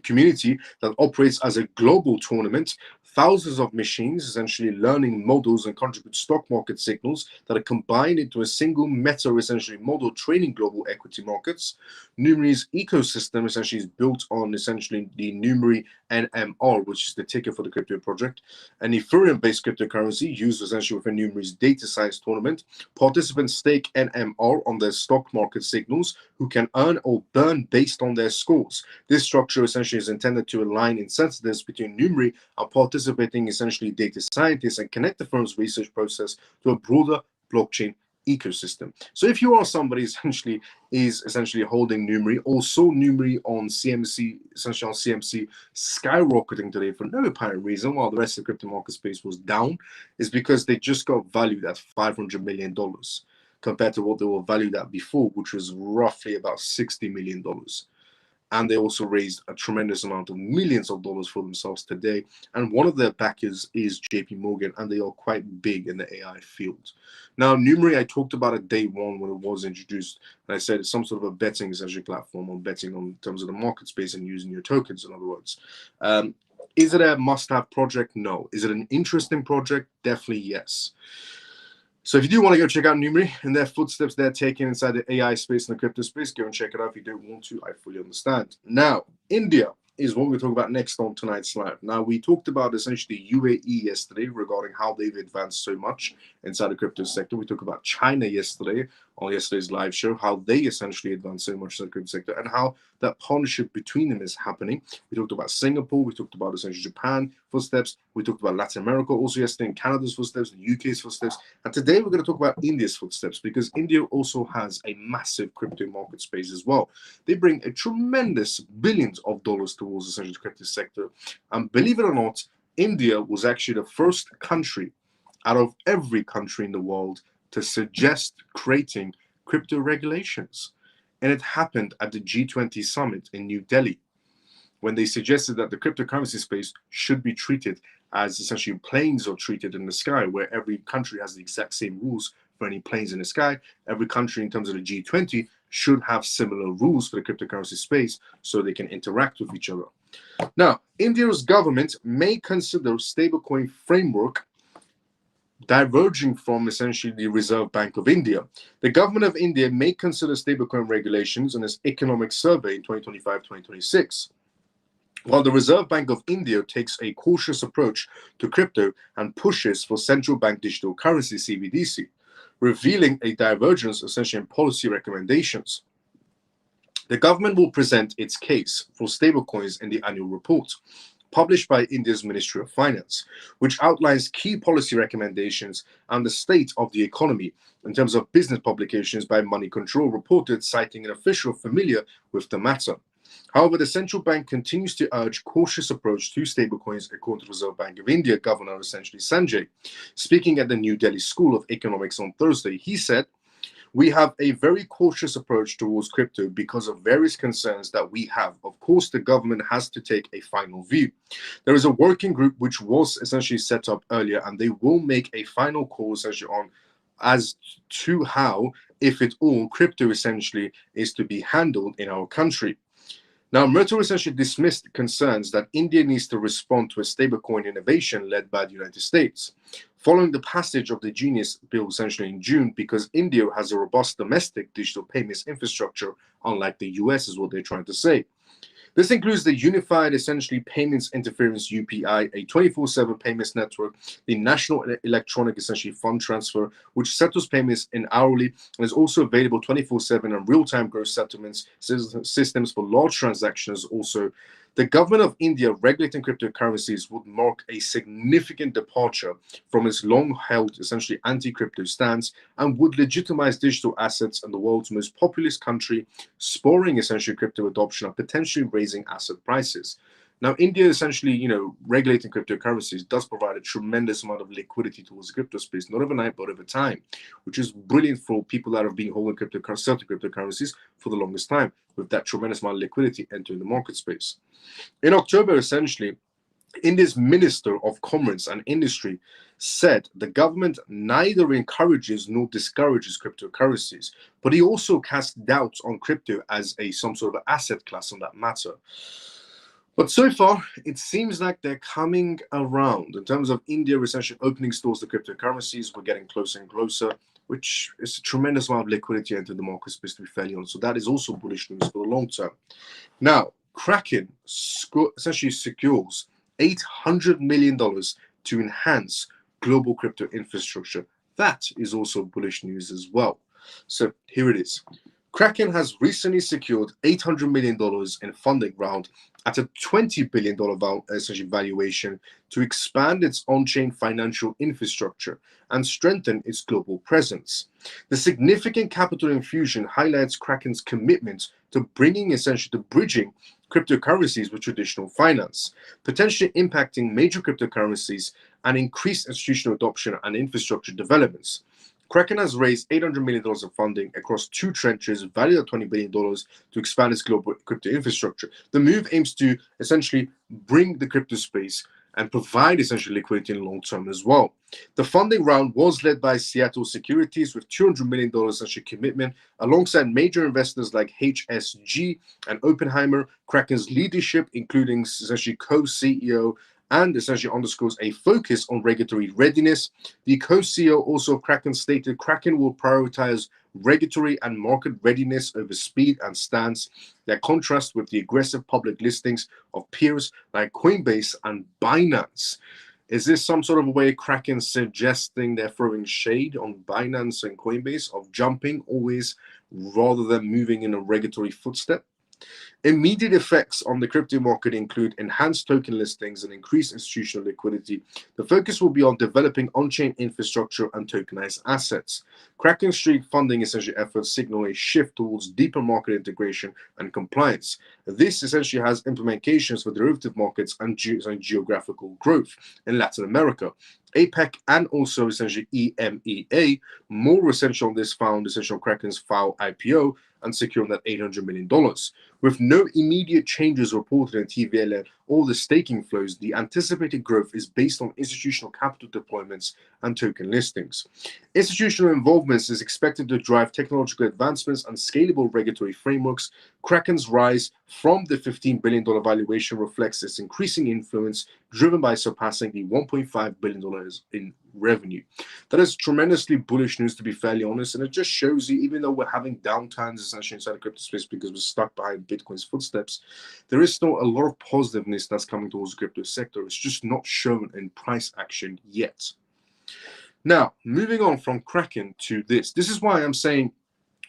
community that operates as a global tournament. Thousands of machines essentially learning models and contribute stock market signals that are combined into a single meta essentially model training global equity markets. Numeri's ecosystem essentially is built on essentially the Numeri NMR, which is the ticker for the crypto project, an Ethereum-based cryptocurrency used essentially within Numeri's data science tournament. Participants stake NMR on their stock market signals, who can earn or burn based on their scores. This structure essentially is intended to align incentives between Numeri and participating essentially data scientists and connect the firm's research process to a broader blockchain ecosystem. So if you are somebody essentially is essentially holding Numeri or saw Numeri on CMC, essentially on CMC skyrocketing today for no apparent reason while the rest of the crypto market space was down, is because they just got valued at $500 million compared to what they were valued at before, which was roughly about $60 million. And they also raised a tremendous amount of millions of dollars for themselves today. And one of their backers is JP Morgan, and they are quite big in the AI field. Now, Numeri, I talked about it day one when it was introduced. And I said it's some sort of a betting essentially platform on betting on terms of the market space and using your tokens, in other words. Is it a must-have project? No. Is it an interesting project? Definitely yes. So if you do want to go check out Numeri and their footsteps they're taking inside the AI space and the crypto space, go and check it out. If you don't want to, I fully understand. Now, India is what we're talking about next on tonight's live. Now, we talked about essentially UAE yesterday regarding how they've advanced so much inside the crypto sector. We talked about China yesterday on yesterday's live show, how they essentially advanced so much in the crypto sector and how that partnership between them is happening. We talked about Singapore. We talked about essentially Japan footsteps. We talked about Latin America also yesterday, and Canada's footsteps, the UK's footsteps. And today we're going to talk about India's footsteps, because India also has a massive crypto market space as well. They bring a tremendous billions of dollars towards essentially the crypto sector. And believe it or not, India was actually the first country out of every country in the world to suggest creating crypto regulations. And it happened at the G20 summit in New Delhi, when they suggested that the cryptocurrency space should be treated as essentially planes are treated in the sky, where every country has the exact same rules for any planes in the sky. Every country in terms of the G20 should have similar rules for the cryptocurrency space so they can interact with each other. Now, India's government may consider stablecoin framework diverging from essentially the Reserve Bank of India. The government of India may consider stablecoin regulations in its economic survey in 2025-2026. While the Reserve Bank of India takes a cautious approach to crypto and pushes for central bank digital currency CBDC, revealing a divergence essentially in policy recommendations. The government will present its case for stablecoins in the annual report. published by India's Ministry of Finance, which outlines key policy recommendations and the state of the economy in terms of business publications by Money Control, reported, citing an official familiar with the matter. However, the central bank continues to urge cautious approach to stablecoins, according to the Reserve Bank of India Governor essentially Sanjay. Speaking at the New Delhi School of Economics on Thursday, he said, "We have a very cautious approach towards crypto because of various concerns that we have. Of course, the government has to take a final view. There is a working group which was essentially set up earlier, and they will make a final call essentially on as to how, if at all, crypto essentially is to be handled in our country." Now, Murto essentially dismissed concerns that India needs to respond to a stablecoin innovation led by the United States, following the passage of the Genius Bill essentially in June, because India has a robust domestic digital payments infrastructure, unlike the US, is what they're trying to say. This includes the Unified Essentially Payments Interference UPI, a 24/7 payments network, the National Electronic Essentially Fund Transfer, which settles payments in hourly and is also available 24/7 and real-time gross settlements systems for large transactions. Also, the government of India regulating cryptocurrencies would mark a significant departure from its long-held essentially anti-crypto stance and would legitimize digital assets in the world's most populous country, spurring essentially crypto adoption and potentially raising asset prices. Now, India essentially, regulating cryptocurrencies does provide a tremendous amount of liquidity towards the crypto space, not overnight, but over time, which is brilliant for people that have been holding certain cryptocurrencies for the longest time, with that tremendous amount of liquidity entering the market space. In October, essentially, India's Minister of Commerce and Industry said the government neither encourages nor discourages cryptocurrencies, but he also cast doubts on crypto as some sort of asset class on that matter. But so far, it seems like they're coming around. In terms of India essentially opening stores to cryptocurrencies, we're getting closer and closer, which is a tremendous amount of liquidity into the market space, to be fairly honest. So that is also bullish news for the long term. Now, Kraken essentially secures $800 million to enhance global crypto infrastructure. That is also bullish news as well. So here it is. Kraken has recently secured $800 million in funding round at a $20 billion essentially valuation to expand its on-chain financial infrastructure and strengthen its global presence. The significant capital infusion highlights Kraken's commitment to bringing essentially to bridging cryptocurrencies with traditional finance, potentially impacting major cryptocurrencies and increased institutional adoption and infrastructure developments. Kraken has raised $800 million of funding across two tranches valued at $20 billion to expand its global crypto infrastructure. The move aims to essentially bring the crypto space and provide essentially liquidity in the long term as well. The funding round was led by Seattle Securities with $200 million essentially commitment, alongside major investors like HSG and Oppenheimer. Kraken's leadership, including essentially co-CEO, and essentially underscores a focus on regulatory readiness. The co-CEO also of Kraken stated Kraken will prioritize regulatory and market readiness over speed and stance that contrast with the aggressive public listings of peers like Coinbase and Binance. Is this some sort of a way Kraken suggesting they're throwing shade on Binance and Coinbase of jumping always rather than moving in a regulatory footstep? Immediate effects on the crypto market include enhanced token listings and increased institutional liquidity. The focus will be on developing on-chain infrastructure and tokenized assets. Kraken Street funding essentially efforts signal a shift towards deeper market integration and compliance. This essentially has implications for derivative markets and geographical growth in Latin America. APEC and also essentially EMEA, more essential on this found essential Kraken's file IPO and securing that $800 million. With no immediate changes reported in TVL or the staking flows, the anticipated growth is based on institutional capital deployments and token listings. Institutional involvement is expected to drive technological advancements and scalable regulatory frameworks. Kraken's rise from the $15 billion valuation reflects its increasing influence, driven by surpassing the $1.5 billion in revenue. That is tremendously bullish news, to be fairly honest, and it just shows you, even though we're having downturns essentially inside the crypto space because we're stuck behind Bitcoin's footsteps, there is still a lot of positiveness that's coming towards the crypto sector. It's just not shown in price action yet. Now, moving on from Kraken to this is why I'm saying,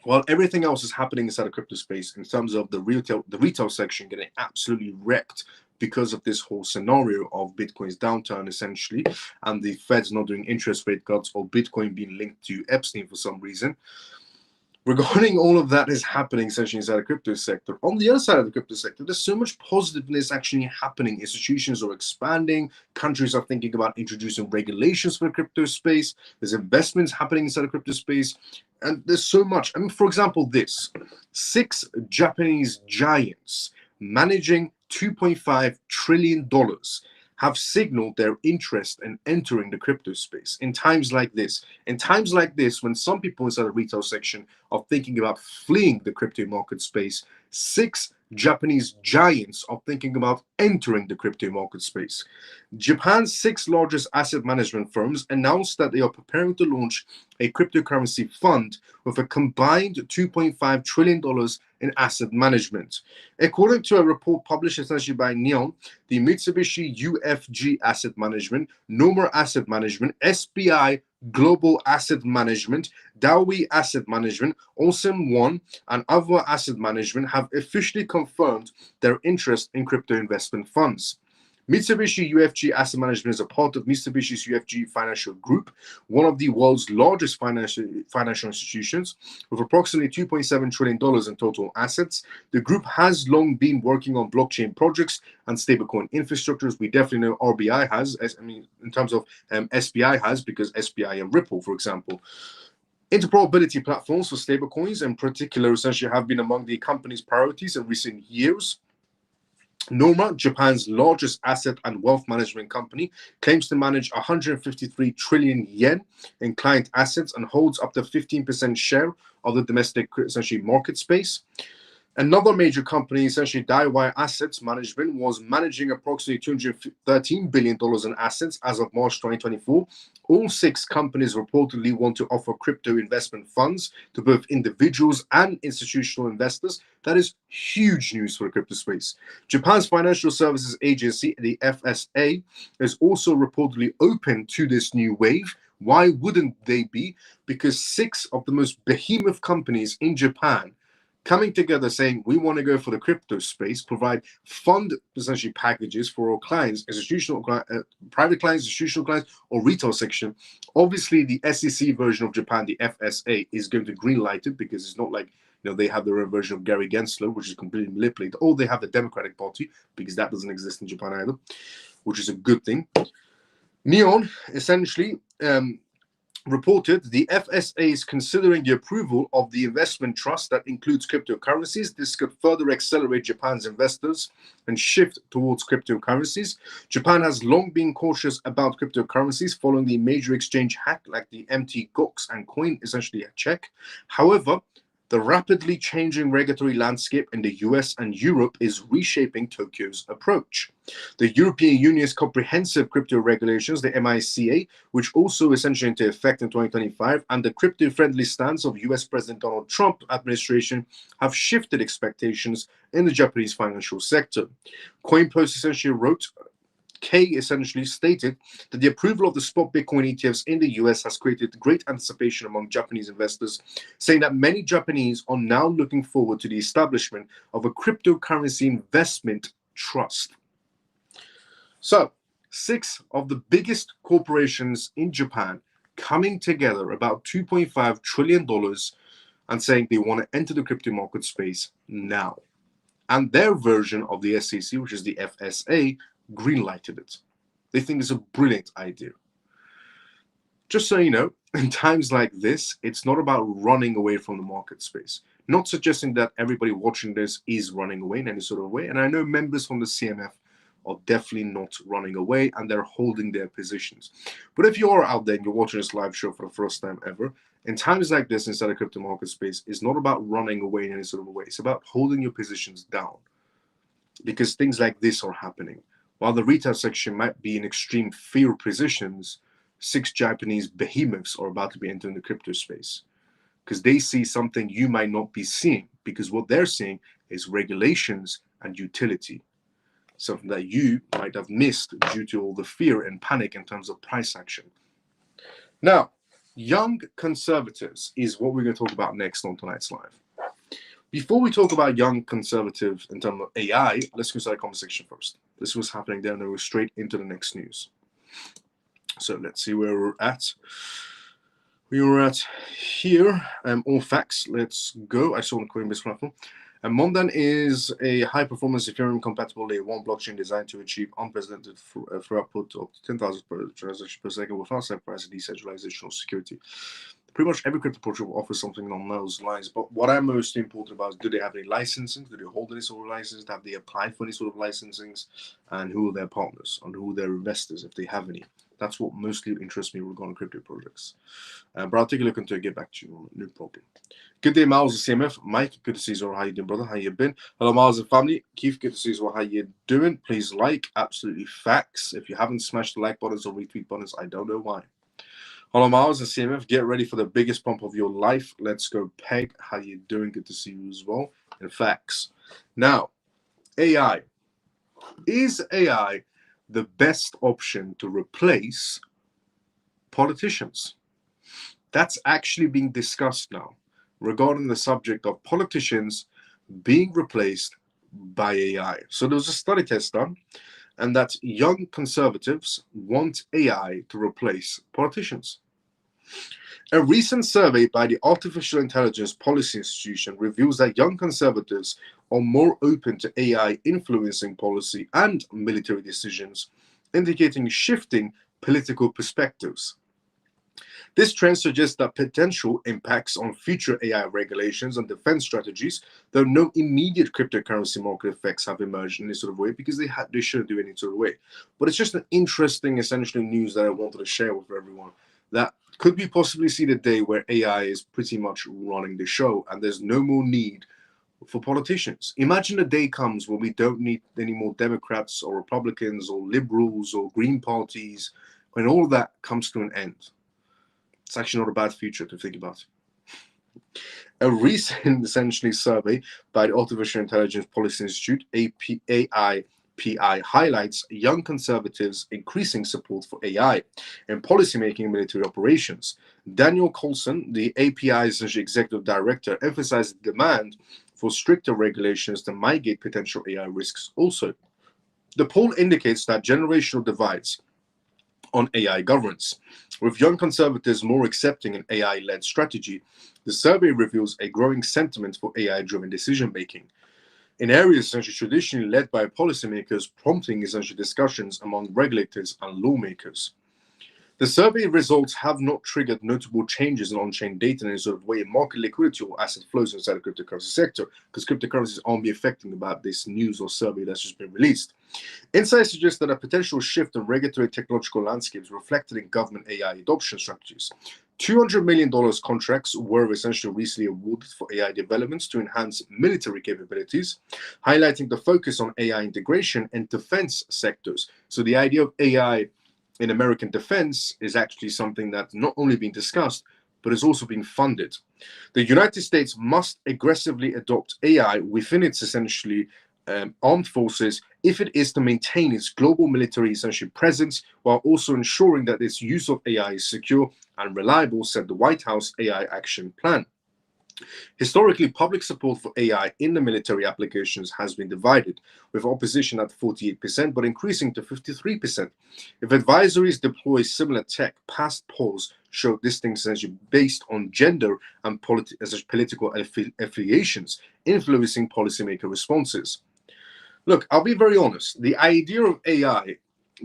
while everything else is happening inside the crypto space in terms of the retail section getting absolutely wrecked because of this whole scenario of Bitcoin's downturn, essentially, and the Fed's not doing interest rate cuts, or Bitcoin being linked to Epstein for some reason. Regarding all of that is happening essentially inside the crypto sector. On the other side of the crypto sector, there's so much positiveness actually happening. Institutions are expanding. Countries are thinking about introducing regulations for the crypto space. There's investments happening inside the crypto space. And there's so much. I mean, for example, this 6 Japanese giants managing $2.5 trillion have signaled their interest in entering the crypto space in times like this. In times like this, when some people inside the retail section are thinking about fleeing the crypto market space, 6 Japanese giants are thinking about entering the crypto market space. Japan's 6 largest asset management firms announced that they are preparing to launch a cryptocurrency fund with a combined $2.5 trillion in asset management. According to a report published essentially by Neon, the Mitsubishi UFG Asset Management, Nomura Asset Management, SBI Global Asset Management, Dowei Asset Management, Olsen One, and other asset management have officially confirmed their interest in crypto investment funds. Mitsubishi UFG Asset Management is a part of Mitsubishi's UFG Financial Group, one of the world's largest financial institutions, with approximately $2.7 trillion in total assets. The group has long been working on blockchain projects and stablecoin infrastructures. We definitely know RBI has, in terms of SBI has, because SBI and Ripple, for example. Interoperability platforms for stablecoins, in particular, essentially have been among the company's priorities in recent years. Nomura, Japan's largest asset and wealth management company, claims to manage 153 trillion yen in client assets and holds up to 15% share of the domestic essentially market space. Another major company, essentially Daiwa Assets Management, was managing approximately $213 billion in assets as of March 2024. All 6 companies reportedly want to offer crypto investment funds to both individuals and institutional investors. That is huge news for the crypto space. Japan's Financial Services Agency, the FSA, is also reportedly open to this new wave. Why wouldn't they be? Because 6 of the most behemoth companies in Japan coming together saying we want to go for the crypto space, provide fund essentially packages for our clients, private clients, institutional clients, or retail section. Obviously, the SEC version of Japan, the FSA, is going to greenlight it, because it's not like they have their own version of Gary Gensler, which is completely manipulated, or they have the Democratic Party, because that doesn't exist in Japan either, which is a good thing. Neon essentially reported the FSA is considering the approval of the investment trust that includes cryptocurrencies. This could further accelerate Japan's investors and shift towards cryptocurrencies. Japan has long been cautious about cryptocurrencies following the major exchange hack like the Mt. Gox and Coin, essentially a check. However, the rapidly changing regulatory landscape in the US and Europe is reshaping Tokyo's approach. The European Union's comprehensive crypto regulations, the MiCA, which also essentially into effect in 2025, and the crypto-friendly stance of US President Donald Trump administration have shifted expectations in the Japanese financial sector. CoinPost essentially wrote, K essentially stated that the approval of the spot Bitcoin ETFs in the US has created great anticipation among Japanese investors, saying that many Japanese are now looking forward to the establishment of a cryptocurrency investment trust. So, 6 of the biggest corporations in Japan coming together, about $2.5 trillion, and saying they want to enter the crypto market space now. And their version of the SEC, which is the FSA, greenlighted it. They think it's a brilliant idea. Just so you know, in times like this, it's not about running away from the market space. Not suggesting that everybody watching this is running away in any sort of way. And I know members from the CMF are definitely not running away, and they're holding their positions. But if you are out there and you're watching this live show for the first time ever, in times like this inside the crypto market space, it's not about running away in any sort of a way. It's about holding your positions down, because things like this are happening. While the retail section might be in extreme fear positions, 6 Japanese behemoths are about to be entering the crypto space, because they see something you might not be seeing, because what they're seeing is regulations and utility, something that you might have missed due to all the fear and panic in terms of price action. Now, young conservatives is what we're going to talk about next on tonight's live. Before we talk about young conservative in terms of AI, let's go to the conversation first. This was happening there, and then we're straight into the next news. So let's see where we're at. We were at here, all facts. Let's go. I saw on Coinbase platform. And Mondan is a high-performance Ethereum-compatible layer 1 blockchain designed to achieve unprecedented throughput of 10,000 transactions per second without sacrificing decentralization or security. Pretty much every crypto project will offer something along those lines. But what I'm most important about is, do they have any licensing? Do they hold any sort of license? Have they applied for any sort of licensings? And who are their partners? And who are their investors, if they have any? That's what mostly interests me regarding crypto projects. But I'll take a look into it, get back to you, no problem. Good day, Miles and CMF. Mike, good to see you. How you doing, brother? How you been? Hello, Miles and family. Keith, good to see you. How you doing? Please like, absolutely facts. If you haven't smashed the like buttons or retweet buttons, I don't know why. Hello, Miles and CMF. Get ready for the biggest pump of your life. Let's go, Peg. How you doing? Good to see you as well. And facts. Now, AI. Is AI the best option to replace politicians? That's actually being discussed now regarding the subject of politicians being replaced by AI. So there was a study test done, and that young conservatives want AI to replace politicians. A recent survey by the Artificial Intelligence Policy Institution reveals that young conservatives are more open to AI influencing policy and military decisions, indicating shifting political perspectives. This trend suggests that potential impacts on future AI regulations and defense strategies, though no immediate cryptocurrency market effects have emerged in this sort of way, because they shouldn't do any sort of way. But it's just an interesting, essentially, news that I wanted to share with everyone. That could we possibly see the day where AI is pretty much running the show and there's no more need for politicians. Imagine a day comes where we don't need any more Democrats or Republicans or liberals or Green parties, when all that comes to an end. It's actually not a bad future to think about. A recent, essentially, survey by the Artificial Intelligence Policy Institute, AIPI, highlights young conservatives' increasing support for AI in policymaking and military operations. Daniel Coulson, the API's executive director, emphasized the demand for stricter regulations to mitigate potential AI risks also. The poll indicates that generational divides on AI governance. With young conservatives more accepting an AI-led strategy, the survey reveals a growing sentiment for AI-driven decision-making in areas essentially traditionally led by policymakers, prompting essentially discussions among regulators and lawmakers. The survey results have not triggered notable changes in on-chain data in any sort of way in market liquidity or asset flows inside the cryptocurrency sector, because cryptocurrencies aren't being affected about this news or survey that's just been released. Insights suggest that a potential shift in regulatory technological landscapes reflected in government AI adoption strategies. $200 million contracts were essentially recently awarded for AI developments to enhance military capabilities, highlighting the focus on AI integration in defense sectors. So the idea of AI in American defense is actually something that's not only being discussed, but is also being funded. The United States must aggressively adopt AI within its essentially armed forces if it is to maintain its global military essentially presence, while also ensuring that its use of AI is secure and reliable, said the White House AI Action Plan. Historically, public support for AI in the military applications has been divided, with opposition at 48%, but increasing to 53%. If advisories deploy similar tech, past polls show this thing essentially based on gender and political affiliations, influencing policymaker responses. Look, I'll be very honest. The idea of AI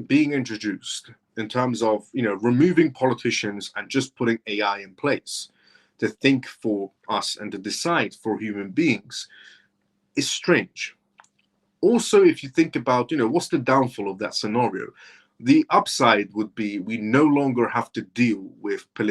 being introduced in terms of, removing politicians and just putting AI in place to think for us and to decide for human beings is strange. Also, if you think about, what's the downfall of that scenario? The upside would be we no longer have to deal with we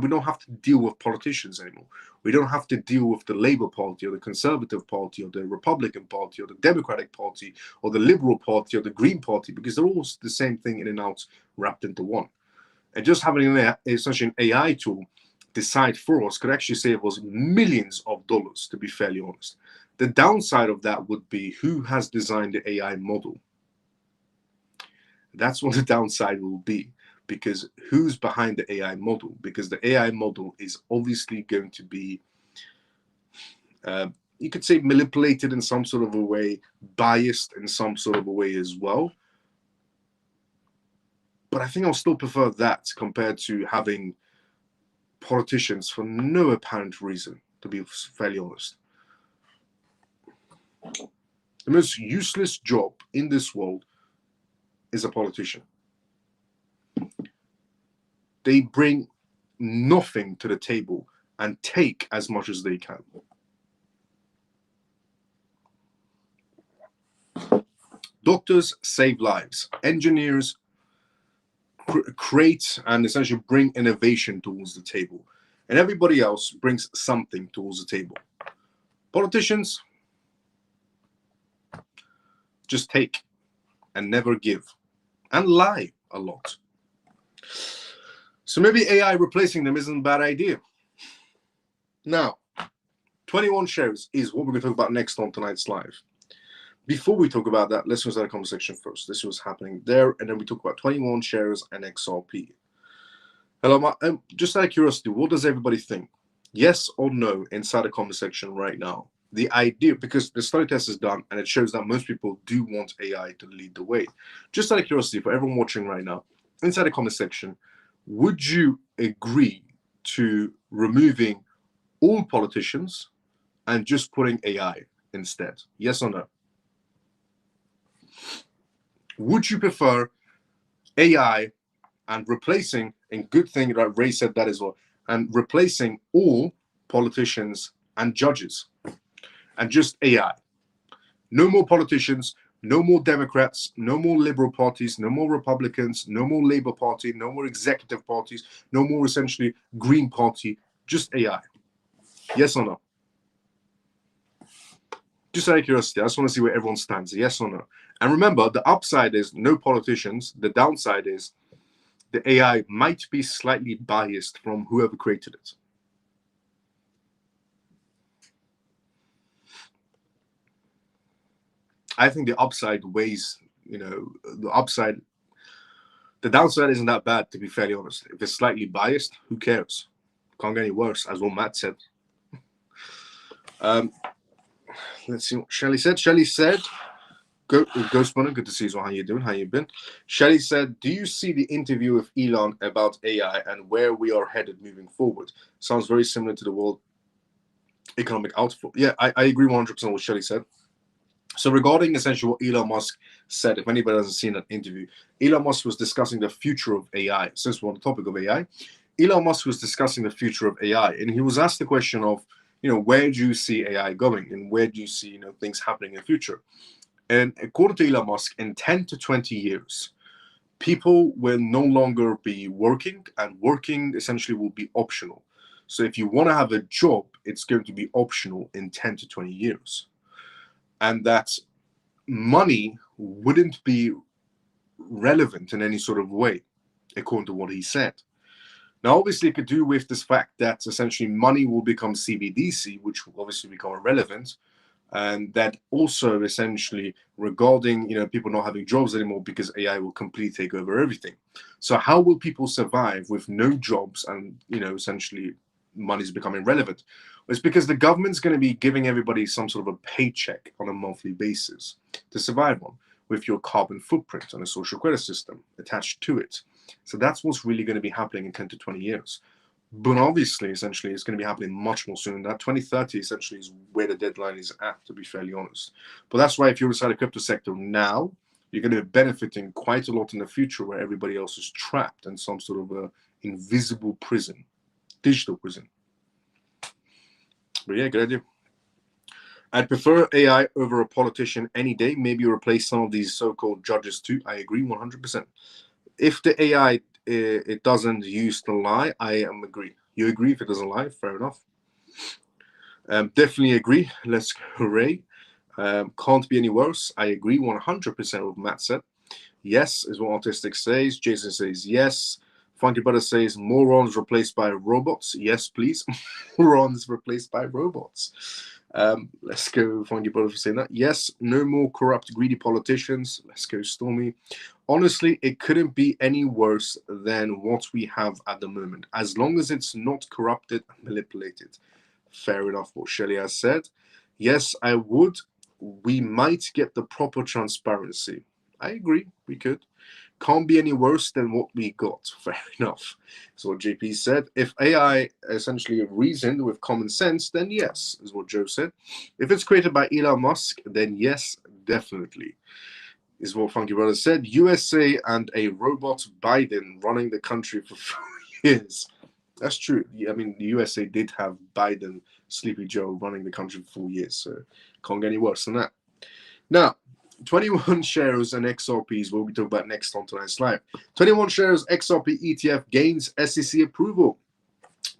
don't have to deal with politicians anymore. We don't have to deal with the Labour Party or the Conservative Party or the Republican Party or the Democratic Party or the Liberal Party or the Green Party, because they're all the same thing in and out wrapped into one. And just having essentially an AI tool decide for us could actually save us millions of dollars, to be fairly honest. The downside of that would be who has designed the AI model. That's what the downside will be, because who's behind the AI model? Because the AI model is obviously going to be You could say manipulated in some sort of a way, biased in some sort of a way as well. But I think I'll still prefer that compared to having politicians for no apparent reason, to be fairly honest. The most useless job in this world is a politician. They bring nothing to the table and take as much as they can. Doctors save lives. Engineers create and essentially bring innovation towards the table. And everybody else brings something towards the table. Politicians just take and never give and lie a lot. So maybe AI replacing them isn't a bad idea. Now, 21 shares is what we're going to talk about next on tonight's live. Before we talk about that, let's go to the comment section first. This was happening there, and then we talk about 21 shares and XRP. Hello, just out of curiosity, what does everybody think? Yes or no inside the comment section right now? The idea, because the study test is done, and it shows that most people do want AI to lead the way. Just out of curiosity, for everyone watching right now, inside the comment section, would you agree to removing all politicians and just putting AI instead? Yes or no? Would you prefer AI and replacing, and good thing that Ray said that as well, and replacing all politicians and judges and just AI? No more politicians, no more Democrats, no more liberal parties, no more Republicans, no more Labour Party, no more executive parties, no more essentially Green Party, just AI. Yes or no? Just out of curiosity, I just want to see where everyone stands. Yes or no? And remember, the upside is no politicians. The downside is the AI might be slightly biased from whoever created it. I think the upside weighs, the downside isn't that bad, to be fairly honest. If it's slightly biased, who cares? Can't get any worse, as what Matt said. Let's see what Shelly said. Shelly said, Ghost Runner, good to see you. How you doing? How you been? Shelly said, do you see the interview with Elon about AI and where we are headed moving forward? Sounds very similar to the World Economic Outlook. Yeah, I agree 100% with what Shelly said. So regarding essentially what Elon Musk said, if anybody hasn't seen that interview, Elon Musk was discussing the future of AI. Since we're on the topic of AI, Elon Musk was discussing the future of AI, and he was asked the question of, where do you see AI going, and where do you see, things happening in the future? And according to Elon Musk, in 10 to 20 years, people will no longer be working, and working essentially will be optional. So if you want to have a job, it's going to be optional in 10 to 20 years. And that money wouldn't be relevant in any sort of way, according to what he said. Now, obviously, it could do with this fact that essentially money will become CBDC, which will obviously become irrelevant. And that also essentially regarding, people not having jobs anymore because AI will completely take over everything. So how will people survive with no jobs and, essentially money's becoming relevant? It's because the government's going to be giving everybody some sort of a paycheck on a monthly basis to survive on, with your carbon footprint and a social credit system attached to it. So that's what's really going to be happening in 10 to 20 years. But obviously, essentially, it's going to be happening much more soon. That 2030 essentially is where the deadline is at, to be fairly honest. But that's why if you're inside the crypto sector now, you're going to be benefiting quite a lot in the future, where everybody else is trapped in some sort of a invisible prison, digital prison. But yeah, good idea. I'd prefer AI over a politician any day. Maybe replace some of these so-called judges too. I agree 100%. If the AI it doesn't use to lie, I am agree. You agree if it doesn't lie? Fair enough. Definitely agree. Let's go, Ray. Can't be any worse. I agree 100% with what Matt said. Yes is what Autistic says. Jason says yes. Funky Brother says morons replaced by robots. Yes, please. Morons replaced by robots. Let's go, Funky Brother, for saying that. Yes, no more corrupt, greedy politicians. Let's go, Stormy. Honestly, it couldn't be any worse than what we have at the moment, as long as it's not corrupted and manipulated. Fair enough what Shelley has said. Yes, I would. We might get the proper transparency. I agree, we could. Can't be any worse than what we got. Fair enough. So what JP said. If AI essentially reasoned with common sense, then yes, is what Joe said. If it's created by Elon Musk, then yes, definitely. Is what Funky Brother said. USA and a robot Biden running the country for 4 years. That's true. I mean, the USA did have Biden, Sleepy Joe, running the country for 4 years, so can't get any worse than that. Now, 21 shares and XRPs will be talking about next on tonight's live. 21 shares XRP ETF gains SEC approval.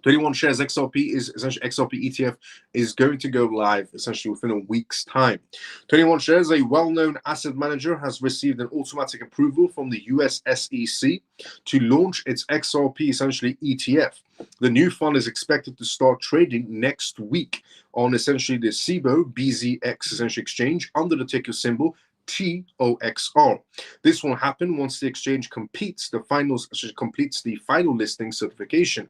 21 shares XRP is essentially XRP ETF is going to go live essentially within a week's time. 21 shares, a well-known asset manager, has received an automatic approval from the US SEC to launch its XRP essentially ETF. The new fund is expected to start trading next week on essentially the CBO BZX essentially exchange under the ticker symbol TOXR. This will happen once the exchange completes the final listing certification.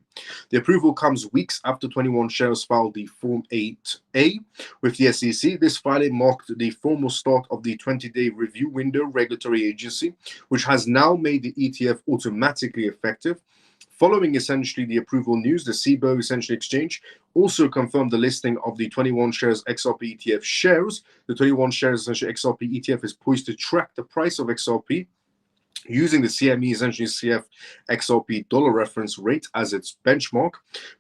The approval comes weeks after 21 shares filed the Form 8A with the SEC. This filing marked the formal start of the 20-day review window regulatory agency, which has now made the ETF automatically effective. Following essentially the approval news, the CBO essentially exchange also confirmed the listing of the 21 shares XRP ETF shares. The 21 shares essentially XRP ETF is poised to track the price of XRP using the CME essentially CF XRP dollar reference rate as its benchmark.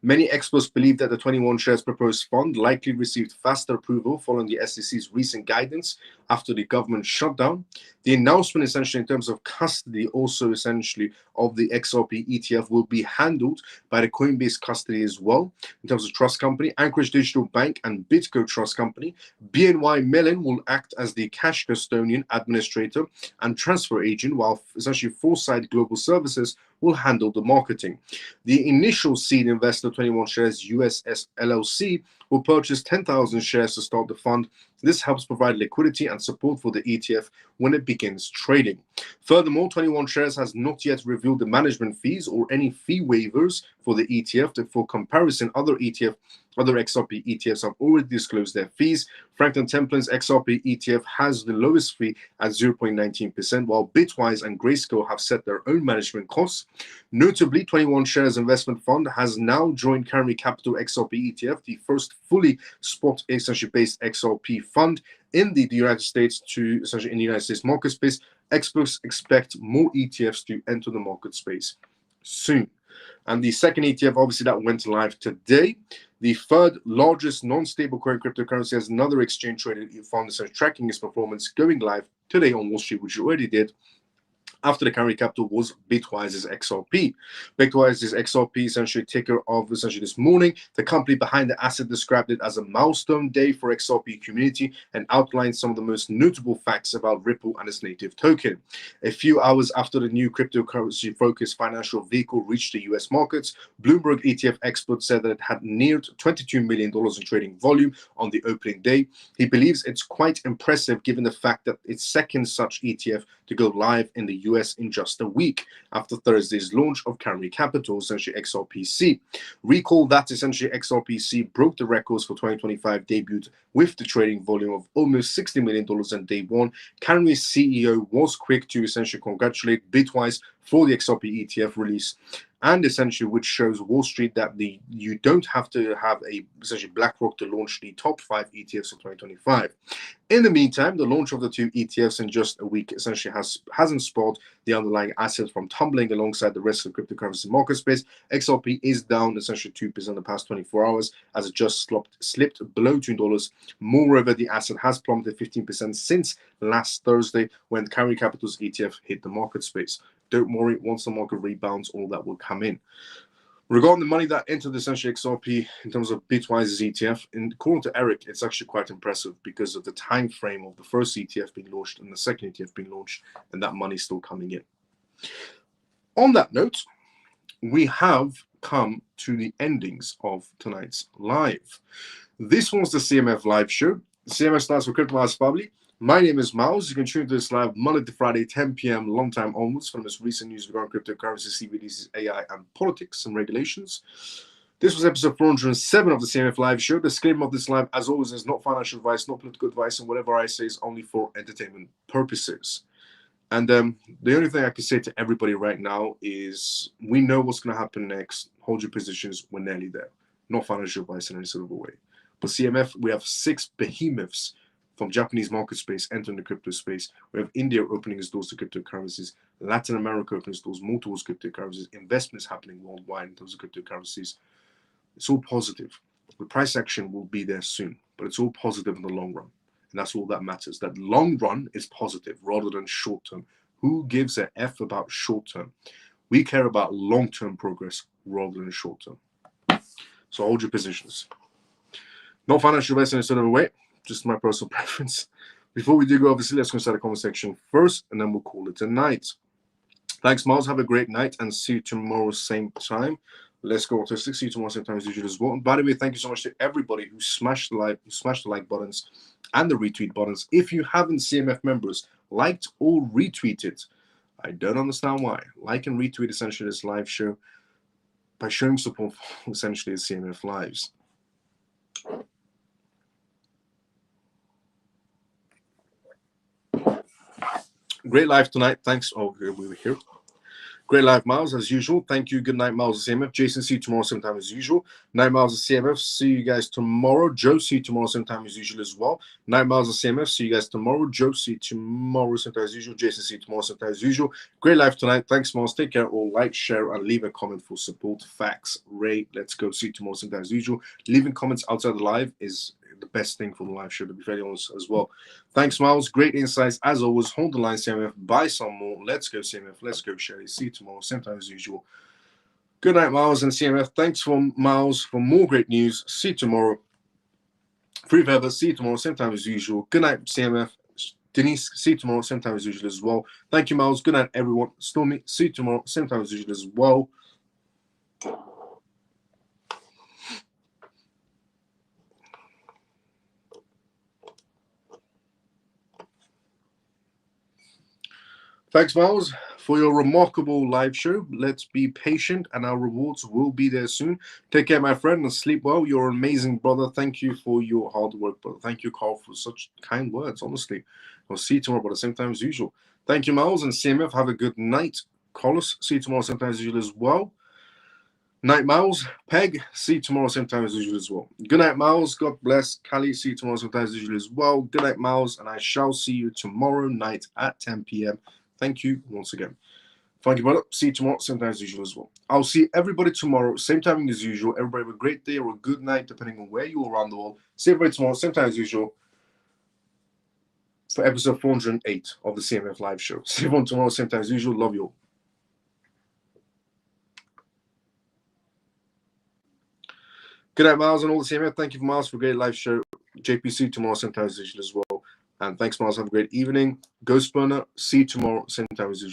Many experts believe that the 21 shares proposed fund likely received faster approval following the SEC's recent guidance after the government shutdown. The announcement essentially in terms of custody also essentially of the XRP ETF will be handled by the Coinbase custody as well. In terms of trust company, Anchorage Digital Bank and Bitco Trust Company, BNY Mellon will act as the cash custodian, administrator, and transfer agent, while essentially Foresight Global Services will handle the marketing. The initial seed investor, 21 shares USS LLC, will purchase 10,000 shares to start the fund. This helps provide liquidity and support for the ETF when it begins trading. Furthermore, 21 shares has not yet revealed the management fees or any fee waivers for the ETF. For comparison, other XRP ETFs have already disclosed their fees. Franklin Templeton's XRP ETF has the lowest fee at 0.19%, while Bitwise and Grayscale have set their own management costs. Notably, 21 Shares Investment Fund has now joined Carry Capital XRP ETF, the first fully spot essentially based XRP fund in the United States to essentially in the United States market space. Experts expect more ETFs to enter the market space soon. And the second ETF, obviously, that went live today. The third largest non-stable coin cryptocurrency has another exchange-traded fund tracking its performance going live today on Wall Street, which it already did. After the carry capital was Bitwise's XRP. Bitwise's XRP essentially ticker of essentially this morning. The company behind the asset described it as a milestone day for XRP community and outlined some of the most notable facts about Ripple and its native token. A few hours after the new cryptocurrency-focused financial vehicle reached the US markets, Bloomberg ETF expert said that it had neared $22 million in trading volume on the opening day. He believes it's quite impressive given the fact that it's second such ETF to go live in the US in just a week after Thursday's launch of Carry Capital, essentially XRPC. Recall that essentially XRPC broke the records for 2025 debuted with the trading volume of almost $60 million on day one. Carry's CEO was quick to essentially congratulate Bitwise for the XRP ETF release, and essentially which shows Wall Street that you don't have to have a essentially BlackRock to launch the top 5 ETFs of 2025. In the meantime, the launch of the 2 ETFs in just a week essentially hasn't spared the underlying assets from tumbling alongside the rest of the cryptocurrency market space. XRP is down essentially 2% in the past 24 hours as it just slipped below $2. Moreover, the asset has plummeted 15% since last Thursday when Carry Capital's ETF hit the market space. Don't worry, once the market rebounds, all that will come in. Regarding the money that entered essentially XRP in terms of Bitwise's ETF, and according to Eric, it's actually quite impressive because of the time frame of the first ETF being launched and the second ETF being launched, and that money still coming in. On that note, we have come to the endings of tonight's live. This was the CMF live show. The CMF stands for Crypto House Public. My name is Miles. You can tune to this live Monday to Friday, 10 p.m. long time onwards for the most recent news regarding cryptocurrency, CBDC, AI, and politics and regulations. This was episode 407 of the CMF Live Show. The disclaimer of this live, as always, is not financial advice, not political advice, and whatever I say is only for entertainment purposes. And the only thing I can say to everybody right now is we know what's going to happen next. Hold your positions. We're nearly there. Not financial advice in any sort of a way. For CMF, we have 6 behemoths from Japanese market space entering the crypto space. We have India opening its doors to cryptocurrencies, Latin America opening its doors more towards cryptocurrencies, investments happening worldwide in terms of cryptocurrencies. It's all positive. The price action will be there soon, but it's all positive in the long run. And that's all that matters. That long run is positive rather than short term. Who gives a F about short term? We care about long-term progress rather than short term. So hold your positions. No financial advice in any sort of a way, just my personal preference. Before we do go, obviously, let's go start the comment section first, and then we'll call it a night. Thanks, Miles. Have a great night, and see you tomorrow, same time. Let's go to 6. See you tomorrow, same time as usual as well. And by the way, thank you so much to everybody who smashed the like buttons and the retweet buttons. If you haven't, CMF members, liked or retweeted, I don't understand why. Like and retweet essentially this live show by showing support for essentially the CMF lives. Great live tonight. Thanks. Oh, we were here. Great live, Miles, as usual. Thank you. Good night, Miles at CMF. Jason, see you tomorrow, same time as usual. Night, Miles at CMF. See you guys tomorrow. Joe, see you tomorrow, same time as usual as well. Night, Miles at CMF. See you guys tomorrow. Joe, see you tomorrow, same time as usual. Jason, see you tomorrow, same time as usual. Great live tonight. Thanks, Miles. Take care. All like, share, and leave a comment for support. Facts, Ray. Let's go. See you tomorrow, same time as usual. Leaving comments outside the live is the best thing for the live show, to be fairly honest as well. Thanks, Miles. Great insights as always. Hold the line, CMF. Buy some more. Let's go, CMF. Let's go, Sherry. See you tomorrow, same time as usual. Good night, Miles and CMF. Thanks for Miles for more great news. See you tomorrow. Free Feather. See you tomorrow, same time as usual. Good night, CMF. Denise, see you tomorrow, same time as usual as well. Thank you, Miles. Good night, everyone. Stormy, see you tomorrow, same time as usual as well. Thanks, Miles, for your remarkable live show. Let's be patient, and our rewards will be there soon. Take care, my friend, and sleep well. You're an amazing brother. Thank you for your hard work, brother. Thank you, Carl, for such kind words, honestly. I'll see you tomorrow, but at the same time as usual. Thank you, Miles, and CMF. Have a good night. Carlos, see you tomorrow, same time as usual as well. Night, Miles. Peg, see you tomorrow, same time as usual as well. Good night, Miles. God bless. Callie, see you tomorrow, same time as usual as well. Good night, Miles, and I shall see you tomorrow night at 10 p.m. Thank you once again. Thank you, brother. See you tomorrow, same time as usual as well. I'll see everybody tomorrow, same timing as usual. Everybody have a great day or a good night, depending on where you are around the world. See everybody tomorrow, same time as usual, for episode 408 of the CMF Live Show. See everyone tomorrow, same time as usual. Love you all. Good night, Miles, and all the CMF. Thank you, Miles, for a great live show. JPC tomorrow, same time as usual as well. And thanks, Miles. Have a great evening. Ghost Burner, see you tomorrow, same time as usual.